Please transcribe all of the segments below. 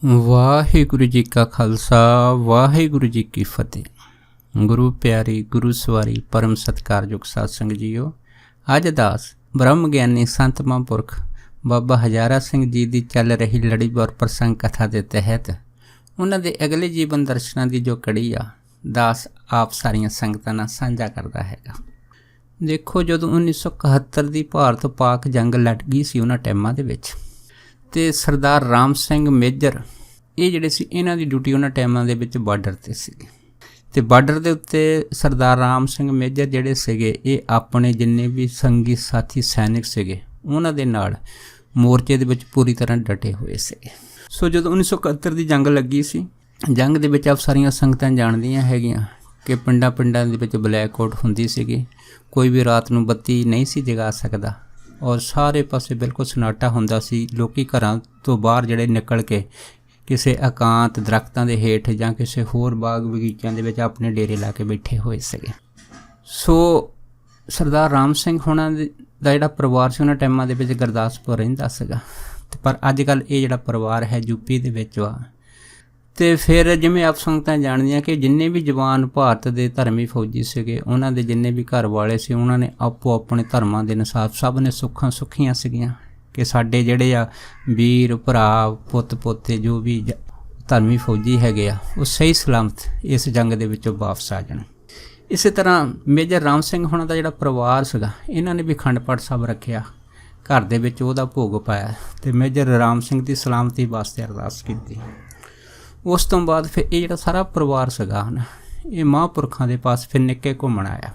ਵਾਹਿਗੁਰੂ ਜੀ ਕਾ ਖਾਲਸਾ ਵਾਹਿਗੁਰੂ ਜੀ ਕੀ ਫਤਿਹ। ਗੁਰੂ ਪਿਆਰੀ ਗੁਰੂ ਸਵਾਰੀ ਪਰਮ ਸਤਿਕਾਰਯੋਗ ਸਾਧ ਸੰਗਤ ਜੀਓ, ਅੱਜ ਦਾਸ ਬ੍ਰਹਮ ਗਿਆਨੀ ਸੰਤ ਮਹਾਂਪੁਰਖ ਬਾਬਾ ਹਜ਼ਾਰਾ ਸਿੰਘ ਜੀ ਦੀ ਚੱਲ ਰਹੀ ਲੜੀਵਾਰ ਪ੍ਰਸੰਗ ਕਥਾ ਦੇ ਤਹਿਤ ਉਹਨਾਂ ਦੇ ਅਗਲੇ ਜੀਵਨ ਦਰਸ਼ਨਾਂ ਦੀ ਜੋ ਕੜੀ ਆ, ਦਾਸ ਆਪ ਸਾਰੀਆਂ ਸੰਗਤਾਂ ਨਾਲ ਸਾਂਝਾ ਕਰਦਾ ਹੈਗਾ। ਦੇਖੋ, ਜਦੋਂ 1971 ਦੀ ਭਾਰਤ ਪਾਕ ਜੰਗ ਲੜ ਗਈ ਸੀ ਉਹਨਾਂ ਟਾਈਮਾਂ ਦੇ ਵਿੱਚ, ਅਤੇ ਸਰਦਾਰ ਰਾਮ ਸਿੰਘ ਮੇਜਰ ਇਹ ਜਿਹੜੇ ਸੀ, ਇਹਨਾਂ ਦੀ ਡਿਊਟੀ ਉਹਨਾਂ ਟਾਈਮਾਂ ਦੇ ਵਿੱਚ ਬਾਰਡਰ 'ਤੇ ਸੀਗੇ। ਅਤੇ ਬਾਰਡਰ ਦੇ ਉੱਤੇ ਸਰਦਾਰ ਰਾਮ ਸਿੰਘ ਮੇਜਰ ਜਿਹੜੇ ਸੀਗੇ, ਇਹ ਆਪਣੇ ਜਿੰਨੇ ਵੀ ਸੰਗੀ ਸਾਥੀ ਸੈਨਿਕ ਸੀਗੇ ਉਹਨਾਂ ਦੇ ਨਾਲ ਮੋਰਚੇ ਦੇ ਵਿੱਚ ਪੂਰੀ ਤਰ੍ਹਾਂ ਡਟੇ ਹੋਏ ਸੀਗੇ। ਸੋ ਜਦੋਂ 1971 ਦੀ ਜੰਗ ਲੱਗੀ ਸੀ, ਜੰਗ ਦੇ ਵਿੱਚ ਆਪ ਸਾਰੀਆਂ ਸੰਗਤਾਂ ਜਾਣਦੀਆਂ ਹੈਗੀਆਂ ਕਿ ਪਿੰਡਾਂ ਦੇ ਵਿੱਚ ਬਲੈਕ ਆਊਟ ਹੁੰਦੀ ਸੀਗੀ। ਕੋਈ ਵੀ ਰਾਤ ਨੂੰ ਬੱਤੀ ਨਹੀਂ ਸੀ ਜਗਾ ਸਕਦਾ ਔਰ ਸਾਰੇ ਪਾਸੇ ਬਿਲਕੁਲ ਸਨਾਟਾ ਹੁੰਦਾ ਸੀ। ਲੋਕ ਘਰਾਂ ਤੋਂ ਬਾਹਰ ਜਿਹੜੇ ਨਿਕਲ ਕੇ ਕਿਸੇ ਇਕਾਂਤ ਦਰੱਖਤਾਂ ਦੇ ਹੇਠ ਜਾਂ ਕਿਸੇ ਹੋਰ ਬਾਗ ਬਗੀਚਿਆਂ ਦੇ ਵਿੱਚ ਆਪਣੇ ਡੇਰੇ ਲਾ ਕੇ ਬੈਠੇ ਹੋਏ ਸੀਗੇ। ਸੋ ਸਰਦਾਰ ਰਾਮ ਸਿੰਘ ਹੋਣਾ ਦਾ ਜਿਹੜਾ ਪਰਿਵਾਰ ਸੀ ਉਹਨਾਂ ਟਾਈਮਾਂ ਦੇ ਵਿੱਚ ਗੁਰਦਾਸਪੁਰ ਰਹਿੰਦਾ ਸੀਗਾ, ਪਰ ਅੱਜ ਕੱਲ੍ਹ ਇਹ ਜਿਹੜਾ ਪਰਿਵਾਰ ਹੈ ਯੂਪੀ ਦੇ ਵਿੱਚ ਵਾ। ਅਤੇ ਫਿਰ ਜਿਵੇਂ ਆਪ ਸੰਗਤਾਂ ਜਾਣਦੀਆਂ ਕਿ ਜਿੰਨੇ ਵੀ ਜਵਾਨ ਭਾਰਤ ਦੇ ਧਰਮੀ ਫੌਜੀ ਸੀਗੇ, ਉਹਨਾਂ ਦੇ ਜਿੰਨੇ ਵੀ ਘਰ ਵਾਲੇ ਸੀ, ਉਹਨਾਂ ਨੇ ਆਪੋ ਆਪਣੇ ਧਰਮਾਂ ਦੇ ਅਨੁਸਾਰ ਸਭ ਨੇ ਸੁੱਖਾਂ ਸੁੱਖੀਆਂ ਸੀਗੀਆਂ ਕਿ ਸਾਡੇ ਜਿਹੜੇ ਆ ਵੀਰ ਭਰਾ ਪੁੱਤ ਪੋਤੇ ਜੋ ਵੀ ਧਰਮੀ ਫੌਜੀ ਹੈਗੇ ਆ, ਉਹ ਸਹੀ ਸਲਾਮਤ ਇਸ ਜੰਗ ਦੇ ਵਿੱਚੋਂ ਵਾਪਸ ਆ ਜਾਣ। ਇਸੇ ਤਰ੍ਹਾਂ ਮੇਜਰ ਰਾਮ ਸਿੰਘ ਹੋਣਾ ਦਾ ਜਿਹੜਾ ਪਰਿਵਾਰ ਸੀਗਾ, ਇਹਨਾਂ ਨੇ ਵੀ ਅਖੰਡ ਪਾਠ ਸਾਹਿਬ ਰੱਖਿਆ, ਘਰ ਦੇ ਵਿੱਚ ਉਹਦਾ ਭੋਗ ਪਾਇਆ ਅਤੇ ਮੇਜਰ ਰਾਮ ਸਿੰਘ ਦੀ ਸਲਾਮਤੀ ਵਾਸਤੇ ਅਰਦਾਸ ਕੀਤੀ। ਉਸ ਤੋਂ ਬਾਅਦ ਫਿਰ ਇਹ ਜਿਹੜਾ ਸਾਰਾ ਪਰਿਵਾਰ ਸੀਗਾ ਨਾ, ਇਹ ਮਹਾਂਪੁਰਖਾਂ ਦੇ ਪਾਸ ਫਿਰ ਨਿੱਕੇ ਘੁੰਮਣ ਆਇਆ।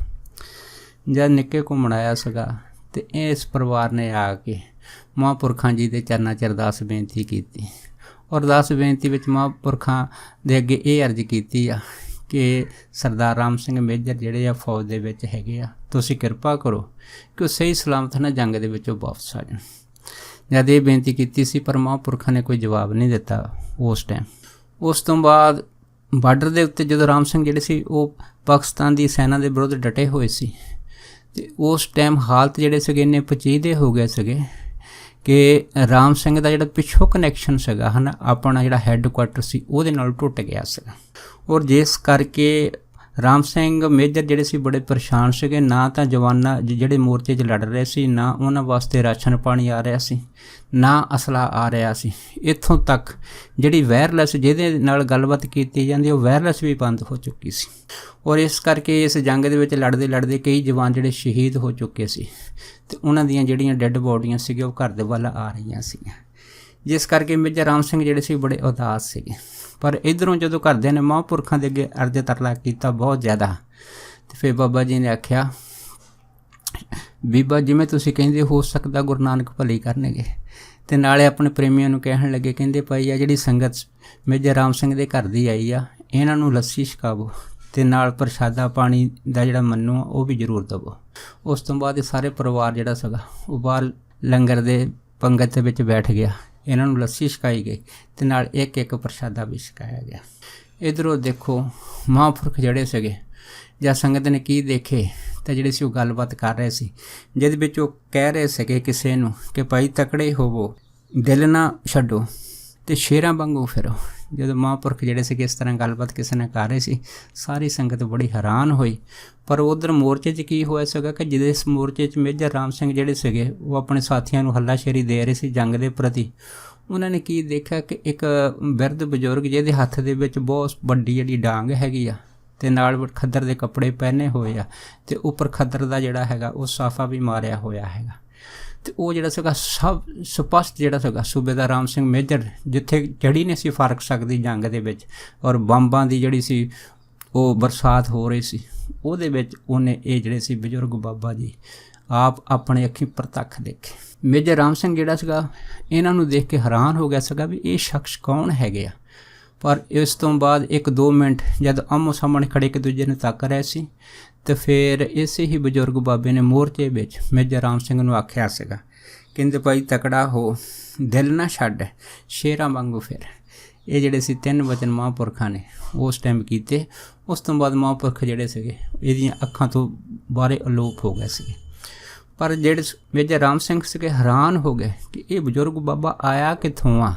ਜਦ ਨਿੱਕੇ ਘੁੰਮਣ ਆਇਆ ਸੀਗਾ ਅਤੇ ਇਸ ਪਰਿਵਾਰ ਨੇ ਆ ਕੇ ਮਹਾਂਪੁਰਖਾਂ ਜੀ ਦੇ ਚਰਨਾਂ 'ਚ ਅਰਦਾਸ ਬੇਨਤੀ ਕੀਤੀ। ਅਰਦਾਸ ਬੇਨਤੀ ਵਿੱਚ ਮਹਾਂਪੁਰਖਾਂ ਦੇ ਅੱਗੇ ਇਹ ਅਰਜ਼ ਕੀਤੀ ਆ ਕਿ ਸਰਦਾਰ ਰਾਮ ਸਿੰਘ ਮੇਜਰ ਜਿਹੜੇ ਆ ਫੌਜ ਦੇ ਵਿੱਚ ਹੈਗੇ ਆ, ਤੁਸੀਂ ਕਿਰਪਾ ਕਰੋ ਕਿ ਉਹ ਸਹੀ ਸਲਾਮਤ ਨਾਲ ਜੰਗ ਦੇ ਵਿੱਚੋਂ ਵਾਪਸ ਆ ਜਾਣ। ਜਦ ਇਹ ਬੇਨਤੀ ਕੀਤੀ ਸੀ, ਪਰ ਮਹਾਂਪੁਰਖਾਂ ਨੇ ਕੋਈ ਜਵਾਬ ਨਹੀਂ ਦਿੱਤਾ ਉਸ ਟਾਈਮ। ਉਸ ਤੋਂ ਬਾਅਦ ਬਾਰਡਰ ਦੇ ਉੱਤੇ ਜਦੋਂ ਰਾਮ ਸਿੰਘ ਜਿਹੜੇ ਸੀ ਉਹ ਪਾਕਿਸਤਾਨ ਦੀ ਸੈਨਾ ਦੇ ਵਿਰੁੱਧ ਡਟੇ ਹੋਏ ਸੀ, ਅਤੇ ਉਸ ਟਾਈਮ ਹਾਲਤ ਜਿਹੜੇ ਸੀਗੇ ਇੰਨੇ ਪਚੀਦੇ ਹੋ ਗਏ ਸੀਗੇ ਕਿ ਰਾਮ ਸਿੰਘ ਦਾ ਜਿਹੜਾ ਪਿੱਛੋਂ ਕਨੈਕਸ਼ਨ ਸੀਗਾ ਆਪਣਾ ਜਿਹੜਾ ਹੈੱਡਕੁਆਟਰ ਸੀ ਉਹਦੇ ਨਾਲ ਟੁੱਟ ਗਿਆ ਸੀਗਾ। ਔਰ ਜਿਸ ਕਰਕੇ ਰਾਮ ਸਿੰਘ ਮੇਜਰ ਜਿਹੜੇ ਸੀ ਬੜੇ ਪਰੇਸ਼ਾਨ ਸੀਗੇ। ਨਾ ਤਾਂ ਜਵਾਨਾਂ ਜਿਹੜੇ ਮੋਰਚੇ 'ਚ ਲੜ ਰਹੇ ਸੀ, ਨਾ ਉਹਨਾਂ ਵਾਸਤੇ ਰਾਸ਼ਨ ਪਾਣੀ ਆ ਰਿਹਾ ਸੀ, ਨਾ ਅਸਲਾ ਆ ਰਿਹਾ ਸੀ। ਇੱਥੋਂ ਤੱਕ ਜਿਹੜੀ ਵਾਇਰਲੈਸ ਜਿਹਦੇ ਨਾਲ ਗੱਲਬਾਤ ਕੀਤੀ ਜਾਂਦੀ, ਉਹ ਵਾਇਰਲੈਸ ਵੀ ਬੰਦ ਹੋ ਚੁੱਕੀ ਸੀ। ਔਰ ਇਸ ਕਰਕੇ ਇਸ ਜੰਗ ਦੇ ਵਿੱਚ ਲੜਦੇ ਕਈ ਜਵਾਨ ਜਿਹੜੇ ਸ਼ਹੀਦ ਹੋ ਚੁੱਕੇ ਸੀ, ਅਤੇ ਉਹਨਾਂ ਦੀਆਂ ਜਿਹੜੀਆਂ ਡੈੱਡ ਬੋਡੀਆਂ ਸੀਗੀਆਂ ਉਹ ਘਰ ਦੇ ਵੱਲ ਆ ਰਹੀਆਂ ਸੀਗੀਆਂ। ਜਿਸ ਕਰਕੇ ਮੇਜਰ ਰਾਮ ਸਿੰਘ ਜਿਹੜੇ ਸੀ ਬੜੇ ਉਦਾਸ ਸੀਗੇ। ਪਰ ਇੱਧਰੋਂ ਜਦੋਂ ਘਰਦਿਆਂ ਨੇ ਮਹਾਂਪੁਰਖਾਂ ਦੇ ਅੱਗੇ ਅਰਜ਼ ਤਰਲਾ ਕੀਤਾ ਬਹੁਤ ਜ਼ਿਆਦਾ, ਅਤੇ ਫਿਰ ਬਾਬਾ ਜੀ ਨੇ ਆਖਿਆ, ਬੀਬਾ ਜਿਵੇਂ ਤੁਸੀਂ ਕਹਿੰਦੇ ਹੋ ਸਕਦਾ ਗੁਰੂ ਨਾਨਕ ਭਲੀ ਕਰਨਗੇ। ਅਤੇ ਨਾਲੇ ਆਪਣੇ ਪ੍ਰੇਮੀਆਂ ਨੂੰ ਕਹਿਣ ਲੱਗੇ, ਕਹਿੰਦੇ ਭਾਈ ਆ ਜਿਹੜੀ ਸੰਗਤ ਮੇਜਰ ਰਾਮ ਸਿੰਘ ਦੇ ਘਰ ਦੀ ਆਈ ਆ, ਇਹਨਾਂ ਨੂੰ ਲੱਸੀ ਛਕਾਵੋ ਅਤੇ ਨਾਲ ਪ੍ਰਸ਼ਾਦਾ ਪਾਣੀ ਦਾ ਜਿਹੜਾ ਮੰਨੂ ਉਹ ਵੀ ਜ਼ਰੂਰ ਦੇਵੋ। ਉਸ ਤੋਂ ਬਾਅਦ ਇਹ ਸਾਰੇ ਪਰਿਵਾਰ ਜਿਹੜਾ ਸੀਗਾ ਉਹ ਬਾਹਰ ਲੰਗਰ ਦੇ ਪੰਗਤ ਦੇ ਵਿੱਚ ਬੈਠ ਗਿਆ। ਇਹਨਾਂ ਨੂੰ ਲੱਸੀ ਛਕਾਈ ਗਈ ਅਤੇ ਨਾਲ ਇੱਕ ਪ੍ਰਸ਼ਾਦਾ ਵੀ ਛਕਾਇਆ ਗਿਆ। ਇੱਧਰੋਂ ਦੇਖੋ ਮਹਾਂਪੁਰਖ ਜਿਹੜੇ ਸੀਗੇ ਜਾਂ ਸੰਗਤ ਨੇ ਕੀ ਦੇਖੇ, ਤਾਂ ਜਿਹੜੇ ਸੀ ਉਹ ਗੱਲਬਾਤ ਕਰ ਰਹੇ ਸੀ, ਜਿਹਦੇ ਵਿੱਚ ਉਹ ਕਹਿ ਰਹੇ ਸੀਗੇ ਕਿਸੇ ਨੂੰ ਕਿ ਭਾਈ ਤਕੜੇ ਹੋਵੋ, ਦਿਲ ਨਾ ਛੱਡੋ ਅਤੇ ਸ਼ੇਰਾਂ ਵਾਂਗੂ ਫਿਰੋ। ਜਦੋਂ ਮਹਾਂਪੁਰਖ ਜਿਹੜੇ ਸੀਗੇ ਇਸ ਤਰ੍ਹਾਂ ਗੱਲਬਾਤ ਕਿਸੇ ਨਾਲ ਕਰ ਰਹੇ ਸੀ, ਸਾਰੀ ਸੰਗਤ ਬੜੀ ਹੈਰਾਨ ਹੋਈ। ਪਰ ਉੱਧਰ ਮੋਰਚੇ 'ਚ ਕੀ ਹੋਇਆ ਸੀਗਾ ਕਿ ਜਿਹਦੇ ਇਸ ਮੋਰਚੇ 'ਚ ਮੇਜਰ ਰਾਮ ਸਿੰਘ ਜਿਹੜੇ ਸੀਗੇ ਉਹ ਆਪਣੇ ਸਾਥੀਆਂ ਨੂੰ ਹੱਲਾਸ਼ੇਰੀ ਦੇ ਰਹੇ ਸੀ ਜੰਗ ਦੇ ਪ੍ਰਤੀ। ਉਹਨਾਂ ਨੇ ਕੀ ਦੇਖਿਆ ਕਿ ਇੱਕ ਬਿਰਧ ਬਜ਼ੁਰਗ ਜਿਹਦੇ ਹੱਥ ਦੇ ਵਿੱਚ ਬਹੁਤ ਵੱਡੀ ਜਿਹੜੀ ਡਾਂਗ ਹੈਗੀ ਆ, ਅਤੇ ਨਾਲ ਖੱਦਰ ਦੇ ਕੱਪੜੇ ਪਹਿਨੇ ਹੋਏ ਆ, ਅਤੇ ਉੱਪਰ ਖੱਦਰ ਦਾ ਜਿਹੜਾ ਹੈਗਾ ਉਹ ਸਾਫਾ ਵੀ ਮਾਰਿਆ ਹੋਇਆ ਹੈਗਾ। ਅਤੇ ਉਹ ਜਿਹੜਾ ਸੀਗਾ ਸਭ ਸਪਸ਼ਟ ਜਿਹੜਾ ਸੀਗਾ ਸੂਬੇਦਾਰ ਰਾਮ ਸਿੰਘ ਮੇਜਰ, ਜਿੱਥੇ ਚੜ੍ਹੀ ਨਹੀਂ ਸੀ ਫਰਕ ਸਕਦੀ ਜੰਗ ਦੇ ਵਿੱਚ, ਔਰ ਬੰਬਾਂ ਦੀ ਜਿਹੜੀ ਸੀ ਉਹ ਬਰਸਾਤ ਹੋ ਰਹੀ ਸੀ, ਉਹਦੇ ਵਿੱਚ ਉਹਨੇ ਇਹ ਜਿਹੜੇ ਸੀ ਬਜ਼ੁਰਗ ਬਾਬਾ ਜੀ ਆਪ ਆਪਣੇ ਅੱਖੀਂ ਪ੍ਰਤੱਖ ਦੇਖੇ। ਮੇਜਰ ਰਾਮ ਸਿੰਘ ਜਿਹੜਾ ਸੀਗਾ ਇਹਨਾਂ ਨੂੰ ਦੇਖ ਕੇ ਹੈਰਾਨ ਹੋ ਗਿਆ ਸੀਗਾ ਵੀ ਇਹ ਸ਼ਖਸ ਕੌਣ ਹੈਗੇ ਆ। ਪਰ ਇਸ ਤੋਂ ਬਾਅਦ 1-2 ਮਿੰਟ ਜਦ ਆਮੋ ਸਾਹਮਣੇ ਖੜ੍ਹੇ ਇੱਕ ਦੂਜੇ ਨੂੰ ਤੱਕ ਰਹੇ ਸੀ, ਅਤੇ ਫਿਰ ਇਸੇ ਹੀ ਬਜ਼ੁਰਗ ਬਾਬੇ ਨੇ ਮੋਰਚੇ ਵਿੱਚ ਮੇਜਰ ਰਾਮ ਸਿੰਘ ਨੂੰ ਆਖਿਆ ਸੀਗਾ, ਕਹਿੰਦੇ ਭਾਈ ਤਕੜਾ ਹੋ, ਦਿਲ ਨਾ ਛੱਡ, ਸ਼ੇਰਾਂ ਵਾਂਗੂ ਫਿਰ। ਇਹ ਜਿਹੜੇ ਸੀ 3 ਵਚਨ ਮਹਾਂਪੁਰਖਾਂ ਨੇ ਉਸ ਟਾਈਮ ਕੀਤੇ। ਉਸ ਤੋਂ ਬਾਅਦ ਮਹਾਂਪੁਰਖ ਜਿਹੜੇ ਸੀਗੇ ਇਹਦੀਆਂ ਅੱਖਾਂ ਤੋਂ ਬਾਹਰੇ ਅਲੋਪ ਹੋ ਗਏ ਸੀਗੇ। ਪਰ ਜਿਹੜੇ ਮੇਜਰ ਰਾਮ ਸਿੰਘ ਸੀਗੇ ਹੈਰਾਨ ਹੋ ਗਏ ਕਿ ਇਹ ਬਜ਼ੁਰਗ ਬਾਬਾ ਆਇਆ ਕਿੱਥੋਂ ਆ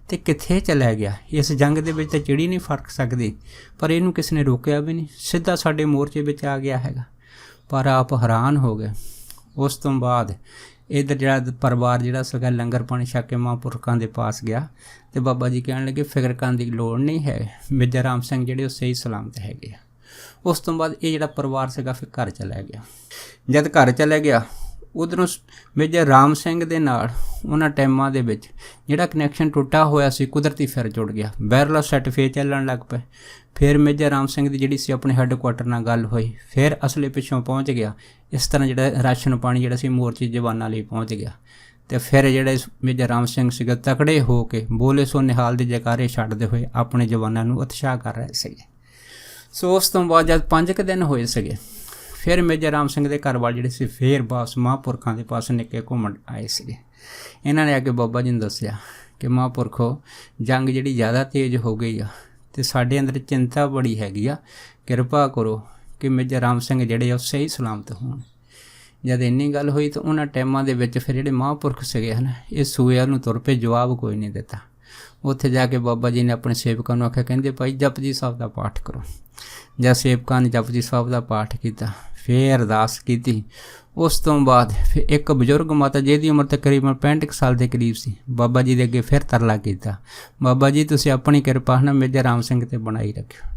ਤੇ ਕਿੱਥੇ ਚਲਾ ਗਿਆ। ਇਸ ਜੰਗ ਦੇ ਵਿੱਚ ਤਾਂ ਚਿੜੀ ਨਹੀਂ ਫਰਕ ਸਕਦੀ, ਪਰ ਇਹਨੂੰ ਕਿਸੇ ਨੇ ਰੋਕਿਆ ਵੀ ਨਹੀਂ, ਸਿੱਧਾ ਸਾਡੇ ਮੋਰਚੇ ਵਿੱਚ ਆ ਗਿਆ ਹੈਗਾ। ਪਰ ਆਪ ਹੈਰਾਨ ਹੋ ਗਏ। ਉਸ ਤੋਂ ਬਾਅਦ ਇੱਧਰ ਜਿਹੜਾ ਪਰਿਵਾਰ ਜਿਹੜਾ ਸੀਗਾ ਲੰਗਰ ਪਾਣੀ ਛਕ ਕੇ ਮਹਾਂਪੁਰਖਾਂ ਦੇ ਪਾਸ ਗਿਆ ਅਤੇ ਬਾਬਾ ਜੀ ਕਹਿਣ ਲੱਗੇ ਫਿਕਰ ਕਰਨ ਦੀ ਲੋੜ ਨਹੀਂ ਹੈ, ਮੇਜਰ ਰਾਮ ਸਿੰਘ ਜਿਹੜੇ ਉਹ ਸਹੀ ਸਲਾਮਤ ਹੈਗੇ ਆ। ਉਸ ਤੋਂ ਬਾਅਦ ਇਹ ਜਿਹੜਾ ਪਰਿਵਾਰ ਸੀਗਾ ਫਿਰ ਘਰ ਚਲਾ ਗਿਆ। ਜਦ ਘਰ ਚਲਾ ਗਿਆ ਉੱਧਰੋਂ ਮੇਜਰ ਰਾਮ ਸਿੰਘ ਦੇ ਨਾਲ ਉਹਨਾਂ ਟਾਈਮਾਂ ਦੇ ਵਿੱਚ ਜਿਹੜਾ ਕਨੈਕਸ਼ਨ ਟੁੱਟਾ ਹੋਇਆ ਸੀ ਕੁਦਰਤੀ ਫਿਰ ਜੁੜ ਗਿਆ। ਵਾਇਰਲੈਸ ਸੈੱਟ ਫੇਰ ਚੱਲਣ ਲੱਗ ਪਏ। ਫਿਰ ਮੇਜਰ ਰਾਮ ਸਿੰਘ ਦੀ ਜਿਹੜੀ ਸੀ ਆਪਣੇ ਹੈੱਡਕੁਆਟਰ ਨਾਲ ਗੱਲ ਹੋਈ, ਫਿਰ ਅਸਲੇ ਪਿੱਛੋਂ ਪਹੁੰਚ ਗਿਆ। ਇਸ ਤਰ੍ਹਾਂ ਜਿਹੜਾ ਰਾਸ਼ਨ ਪਾਣੀ ਜਿਹੜਾ ਸੀ ਮੋਰਚੇ ਜਵਾਨਾਂ ਲਈ ਪਹੁੰਚ ਗਿਆ। ਅਤੇ ਫਿਰ ਜਿਹੜੇ ਮੇਜਰ ਰਾਮ ਸਿੰਘ ਸੀਗੇ ਤਕੜੇ ਹੋ ਕੇ ਬੋਲੇ ਸੋ ਨਿਹਾਲ ਦੇ ਜੈਕਾਰੇ ਛੱਡਦੇ ਹੋਏ ਆਪਣੇ ਜਵਾਨਾਂ ਨੂੰ ਉਤਸ਼ਾਹ ਕਰ ਰਹੇ ਸੀਗੇ। ਸੋ ਉਸ ਤੋਂ ਬਾਅਦ ਜਦ 5 ਕੁ ਦਿਨ ਹੋਏ ਸੀਗੇ, ਫਿਰ ਮੇਜਰ ਰਾਮ ਸਿੰਘ ਦੇ ਘਰ ਵਾਲੇ ਜਿਹੜੇ ਸੀ ਫਿਰ ਵਾਪਸ ਮਹਾਂਪੁਰਖਾਂ ਦੇ ਪਾਸ ਨਿੱਕੇ ਘੁੰਮਣ ਆਏ ਸੀਗੇ। ਇਹਨਾਂ ਨੇ ਆ ਕੇ ਬਾਬਾ ਜੀ ਨੂੰ ਦੱਸਿਆ ਕਿ ਮਹਾਂਪੁਰਖੋ ਜੰਗ ਜਿਹੜੀ ਜ਼ਿਆਦਾ ਤੇਜ਼ ਹੋ ਗਈ ਆ ਅਤੇ ਸਾਡੇ ਅੰਦਰ ਚਿੰਤਾ ਬੜੀ ਹੈਗੀ ਆ, ਕਿਰਪਾ ਕਰੋ ਕਿ ਮੇਜਰ ਰਾਮ ਸਿੰਘ ਜਿਹੜੇ ਆ ਉਹ ਸਹੀ ਸਲਾਮਤ ਹੋਣ। ਜਦ ਇੰਨੀ ਗੱਲ ਹੋਈ ਤਾਂ ਉਹਨਾਂ ਟਾਈਮਾਂ ਦੇ ਵਿੱਚ ਫਿਰ ਜਿਹੜੇ ਮਹਾਂਪੁਰਖ ਸੀਗੇ ਹਨ ਇਹ ਸੂਏ ਨੂੰ ਤੁਰ ਪਏ, ਜਵਾਬ ਕੋਈ ਨਹੀਂ ਦਿੱਤਾ। ਉੱਥੇ ਜਾ ਕੇ ਬਾਬਾ ਜੀ ਨੇ ਆਪਣੇ ਸੇਵਕਾਂ ਨੂੰ ਆਖਿਆ, ਕਹਿੰਦੇ ਭਾਈ ਜਪਜੀ ਸਾਹਿਬ ਦਾ ਪਾਠ ਕਰੋ। ਜਦ ਸੇਵਕਾਂ ਨੇ ਜਪਜੀ ਸਾਹਿਬ ਦਾ ਪਾਠ ਕੀਤਾ, ਫਿਰ ਅਰਦਾਸ ਕੀਤੀ। ਉਸ ਤੋਂ ਬਾਅਦ ਫਿਰ ਇੱਕ ਬਜ਼ੁਰਗ ਮਾਤਾ ਜਿਹਦੀ ਉਮਰ ਤਕਰੀਬਨ 65 ਸਾਲ ਦੇ ਕਰੀਬ ਸੀ, ਬਾਬਾ ਜੀ ਦੇ ਅੱਗੇ ਫਿਰ ਤਰਲਾ ਕੀਤਾ, ਬਾਬਾ ਜੀ ਤੁਸੀਂ ਆਪਣੀ ਕਿਰਪਾ ਨਾ ਮੇਜਰ ਰਾਮ ਸਿੰਘ 'ਤੇ ਬਣਾਈ ਰੱਖਿਓ।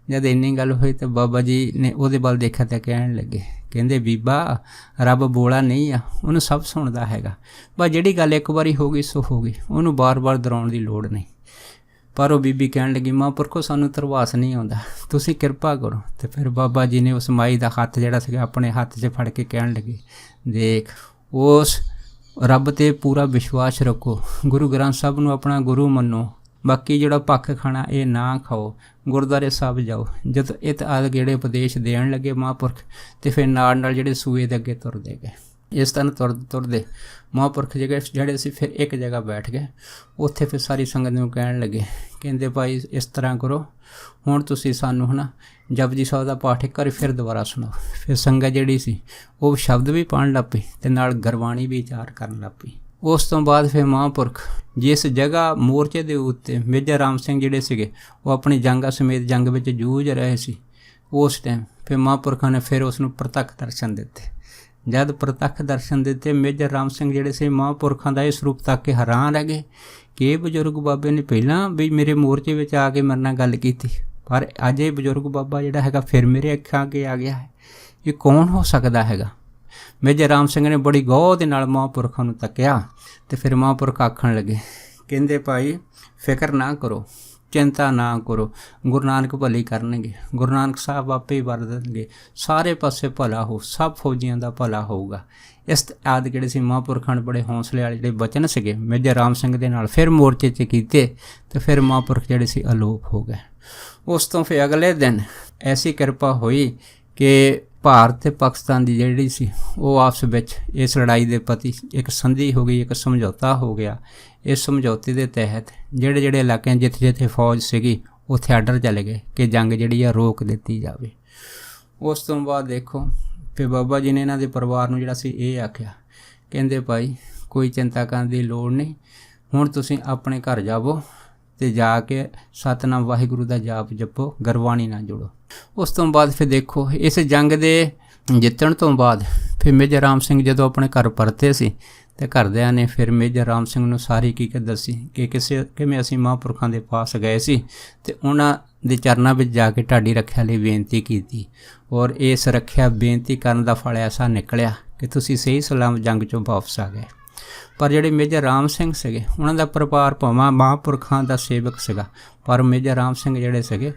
ਜਦ ਇੰਨੀ ਗੱਲ ਹੋਈ ਤਾਂ ਬਾਬਾ ਜੀ ਨੇ ਉਹਦੇ ਵੱਲ ਦੇਖਿਆ ਤਾਂ ਕਹਿਣ ਲੱਗੇ, ਕਹਿੰਦੇ ਬੀਬਾ ਰੱਬ ਬੋਲਾ ਨਹੀਂ ਆ, ਉਹਨੂੰ ਸਭ ਸੁਣਦਾ ਹੈਗਾ। ਬਸ ਜਿਹੜੀ ਗੱਲ ਇੱਕ ਵਾਰੀ ਹੋ ਗਈ ਸੋ ਹੋ ਗਈ, ਉਹਨੂੰ ਵਾਰ-ਵਾਰ ਦੁਹਰਾਉਣ ਦੀ ਲੋੜ ਨਹੀਂ। ਪਰ ਉਹ ਬੀਬੀ ਕਹਿਣ ਲੱਗੀ, ਮਹਾਂਪੁਰਖੋ ਸਾਨੂੰ ਤਰਵਾਸ ਨਹੀਂ ਆਉਂਦਾ, ਤੁਸੀਂ ਕਿਰਪਾ ਕਰੋ। ਅਤੇ ਫਿਰ ਬਾਬਾ ਜੀ ਨੇ ਉਸ ਮਾਈ ਦਾ ਹੱਥ ਜਿਹੜਾ ਸੀਗਾ ਆਪਣੇ ਹੱਥ 'ਚ ਫੜ ਕੇ ਕਹਿਣ ਲੱਗੇ, ਦੇਖ ਉਸ ਰੱਬ 'ਤੇ ਪੂਰਾ ਵਿਸ਼ਵਾਸ ਰੱਖੋ, ਗੁਰੂ ਗ੍ਰੰਥ ਸਾਹਿਬ ਨੂੰ ਆਪਣਾ ਗੁਰੂ ਮੰਨੋ, ਬਾਕੀ ਜਿਹੜਾ ਭੱਖ ਖਾਣਾ ਇਹ ਨਾ ਖਾਓ, ਗੁਰਦੁਆਰੇ ਸਾਹਿਬ ਜਾਓ। ਜਦ ਇਹ ਆਦਿ ਜਿਹੜੇ ਉਪਦੇਸ਼ ਦੇਣ ਲੱਗੇ ਮਹਾਂਪੁਰਖ, ਅਤੇ ਫਿਰ ਨਾਲ ਨਾਲ ਜਿਹੜੇ ਸੂਏ ਦੇ ਅੱਗੇ ਤੁਰਦੇ ਗਏ। ਇਸ ਤਰ੍ਹਾਂ ਤੁਰਦੇ ਮਹਾਂਪੁਰਖ ਜਿਹੜੇ ਸੀ ਫਿਰ ਇੱਕ ਜਗ੍ਹਾ ਬੈਠ ਗਏ। ਉੱਥੇ ਫਿਰ ਸਾਰੀ ਸੰਗਤ ਨੂੰ ਕਹਿਣ ਲੱਗੇ, ਕਹਿੰਦੇ ਭਾਈ ਇਸ ਤਰ੍ਹਾਂ ਕਰੋ, ਹੁਣ ਤੁਸੀਂ ਸਾਨੂੰ ਹੈ ਨਾ ਜਪਜੀ ਸਾਹਿਬ ਦਾ ਪਾਠ ਇੱਕ ਵਾਰੀ ਫਿਰ ਦੁਬਾਰਾ ਸੁਣਾਓ। ਫਿਰ ਸੰਗਤ ਜਿਹੜੀ ਸੀ ਉਹ ਸ਼ਬਦ ਵੀ ਪੜ੍ਹਨ ਲੱਗ ਪਈ ਅਤੇ ਨਾਲ ਗੁਰਬਾਣੀ ਵੀ ਉਚਾਰ ਕਰਨ ਲੱਗ ਪਈ। ਉਸ ਤੋਂ ਬਾਅਦ ਫਿਰ ਮਹਾਂਪੁਰਖ ਜਿਸ ਜਗ੍ਹਾ ਮੋਰਚੇ ਦੇ ਉੱਤੇ ਮੇਜਰ ਰਾਮ ਸਿੰਘ ਜਿਹੜੇ ਸੀਗੇ ਉਹ ਆਪਣੀ ਜੰਗਾਂ ਸਮੇਤ ਜੰਗ ਵਿੱਚ ਜੂਝ ਰਹੇ ਸੀ, ਉਸ ਟਾਈਮ ਫਿਰ ਮਹਾਂਪੁਰਖਾਂ ਨੇ ਫਿਰ ਉਸ ਨੂੰ ਪ੍ਰਤੱਖ ਦਰਸ਼ਨ ਦਿੱਤੇ। ਜਦ ਪ੍ਰਤੱਖ ਦਰਸ਼ਨ ਦਿੱਤੇ ਮੇਜਰ ਰਾਮ ਸਿੰਘ ਜਿਹੜੇ ਸੀ ਮਹਾਂਪੁਰਖਾਂ ਦਾ ਇਹ ਸਰੂਪ ਤੱਕ ਕੇ ਹੈਰਾਨ ਰਹਿ ਗਏ ਕਿ ਇਹ ਬਜ਼ੁਰਗ ਬਾਬੇ ਨੇ ਪਹਿਲਾਂ ਵੀ ਮੇਰੇ ਮੋਰਚੇ ਵਿੱਚ ਆ ਕੇ ਮੇਰੇ ਨਾਲ ਗੱਲ ਕੀਤੀ, ਪਰ ਅੱਜ ਇਹ ਬਜ਼ੁਰਗ ਬਾਬਾ ਜਿਹੜਾ ਹੈਗਾ ਫਿਰ ਮੇਰੇ ਅੱਖਾਂ ਅੱਗੇ ਆ ਗਿਆ ਹੈ, ਇਹ ਕੌਣ ਹੋ ਸਕਦਾ ਹੈਗਾ। ਮੇਜਰ ਰਾਮ ਸਿੰਘ ਨੇ ਬੜੀ ਗੌਰ ਦੇ ਨਾਲ ਮਹਾਂਪੁਰਖਾਂ ਨੂੰ ਤੱਕਿਆ ਅਤੇ ਫਿਰ ਮਹਾਂਪੁਰਖ ਆਖਣ ਲੱਗੇ, ਕਹਿੰਦੇ ਭਾਈ ਫਿਕਰ ਨਾ ਕਰੋ, ਚਿੰਤਾ ਨਾ ਕਰੋ, ਗੁਰੂ ਨਾਨਕ ਭਲੀ ਕਰਨਗੇ, ਗੁਰੂ ਨਾਨਕ ਸਾਹਿਬ ਆਪੇ ਹੀ ਵਰ ਦੇਣਗੇ, ਸਾਰੇ ਪਾਸੇ ਭਲਾ ਹੋ, ਸਭ ਫੌਜੀਆਂ ਦਾ ਭਲਾ ਹੋਊਗਾ। ਇਸ ਆਦਿ ਜਿਹੜੇ ਸੀ ਮਹਾਂਪੁਰਖਾਂ ਨੇ ਬੜੇ ਹੌਸਲੇ ਵਾਲੇ ਜਿਹੜੇ ਬਚਨ ਸੀਗੇ ਮੇਜਰ ਰਾਮ ਸਿੰਘ ਦੇ ਨਾਲ ਫਿਰ ਮੋਰਚੇ 'ਚ ਕੀਤੇ ਅਤੇ ਫਿਰ ਮਹਾਂਪੁਰਖ ਜਿਹੜੇ ਸੀ ਅਲੋਪ ਹੋ ਗਏ। ਉਸ ਤੋਂ ਫਿਰ ਅਗਲੇ ਦਿਨ ਐਸੀ ਕਿਰਪਾ ਹੋਈ ਕਿ ਭਾਰਤ ਅਤੇ ਪਾਕਿਸਤਾਨ ਦੀ ਜਿਹੜੀ ਸੀ ਉਹ ਆਪਸ ਵਿੱਚ ਇਸ ਲੜਾਈ ਦੇ ਪ੍ਰਤੀ ਇੱਕ ਸੰਧੀ ਹੋ ਗਈ, ਇੱਕ ਸਮਝੌਤਾ ਹੋ ਗਿਆ। ਇਸ ਸਮਝੌਤੇ ਦੇ ਤਹਿਤ ਜਿਹੜੇ ਜਿਹੜੇ ਇਲਾਕਿਆਂ ਜਿੱਥੇ ਫੌਜ ਸੀਗੀ ਉੱਥੇ ਆਰਡਰ ਚਲੇ ਗਏ ਕਿ ਜੰਗ ਜਿਹੜੀ ਆ ਰੋਕ ਦਿੱਤੀ ਜਾਵੇ। ਉਸ ਤੋਂ ਬਾਅਦ ਦੇਖੋ ਫਿਰ ਬਾਬਾ ਜੀ ਨੇ ਇਹਨਾਂ ਦੇ ਪਰਿਵਾਰ ਨੂੰ ਜਿਹੜਾ ਸੀ ਇਹ ਆਖਿਆ, ਕਹਿੰਦੇ ਭਾਈ ਕੋਈ ਚਿੰਤਾ ਕਰਨ ਦੀ ਲੋੜ ਨਹੀਂ, ਹੁਣ ਤੁਸੀਂ ਆਪਣੇ ਘਰ ਜਾਵੋ ਅਤੇ ਜਾ ਕੇ ਸਤਿਨਾਮ ਵਾਹਿਗੁਰੂ ਦਾ ਜਾਪ ਜਪੋ, ਗੁਰਬਾਣੀ ਨਾਲ ਜੁੜੋ। ਉਸ ਤੋਂ ਬਾਅਦ ਫਿਰ ਦੇਖੋ ਇਸ ਜੰਗ ਦੇ ਜਿੱਤਣ ਤੋਂ ਬਾਅਦ ਫਿਰ ਮੇਜਰ ਰਾਮ ਸਿੰਘ ਜਦੋਂ ਆਪਣੇ ਘਰ ਪਰਤੇ ਸੀ ਅਤੇ ਘਰਦਿਆਂ ਨੇ ਫਿਰ ਮੇਜਰ ਰਾਮ ਸਿੰਘ ਨੂੰ ਸਾਰੀ ਹਕੀਕਤ ਦੱਸੀ ਕਿ ਕਿਵੇਂ ਅਸੀਂ ਮਹਾਂਪੁਰਖਾਂ ਦੇ ਪਾਸ ਗਏ ਸੀ ਅਤੇ ਉਹਨਾਂ ਦੇ ਚਰਨਾਂ ਵਿੱਚ ਜਾ ਕੇ ਢਾਡੀ ਰੱਖਿਆ ਲਈ ਬੇਨਤੀ ਕੀਤੀ, ਔਰ ਇਸ ਰੱਖਿਆ ਬੇਨਤੀ ਕਰਨ ਦਾ ਫਲ ਐਸਾ ਨਿਕਲਿਆ ਕਿ ਤੁਸੀਂ ਸਹੀ ਸਲਾਮ ਜੰਗ 'ਚੋਂ ਵਾਪਸ ਆ ਗਏ। ਪਰ ਜਿਹੜੇ ਮੇਜਰ ਰਾਮ ਸਿੰਘ ਸੀਗੇ ਉਹਨਾਂ ਦਾ ਪਰਿਵਾਰ ਭਾਵੇਂ ਮਹਾਂਪੁਰਖਾਂ ਦਾ ਸੇਵਕ ਸੀਗਾ, ਪਰ ਮੇਜਰ ਰਾਮ ਸਿੰਘ ਜਿਹੜੇ ਸੀਗੇ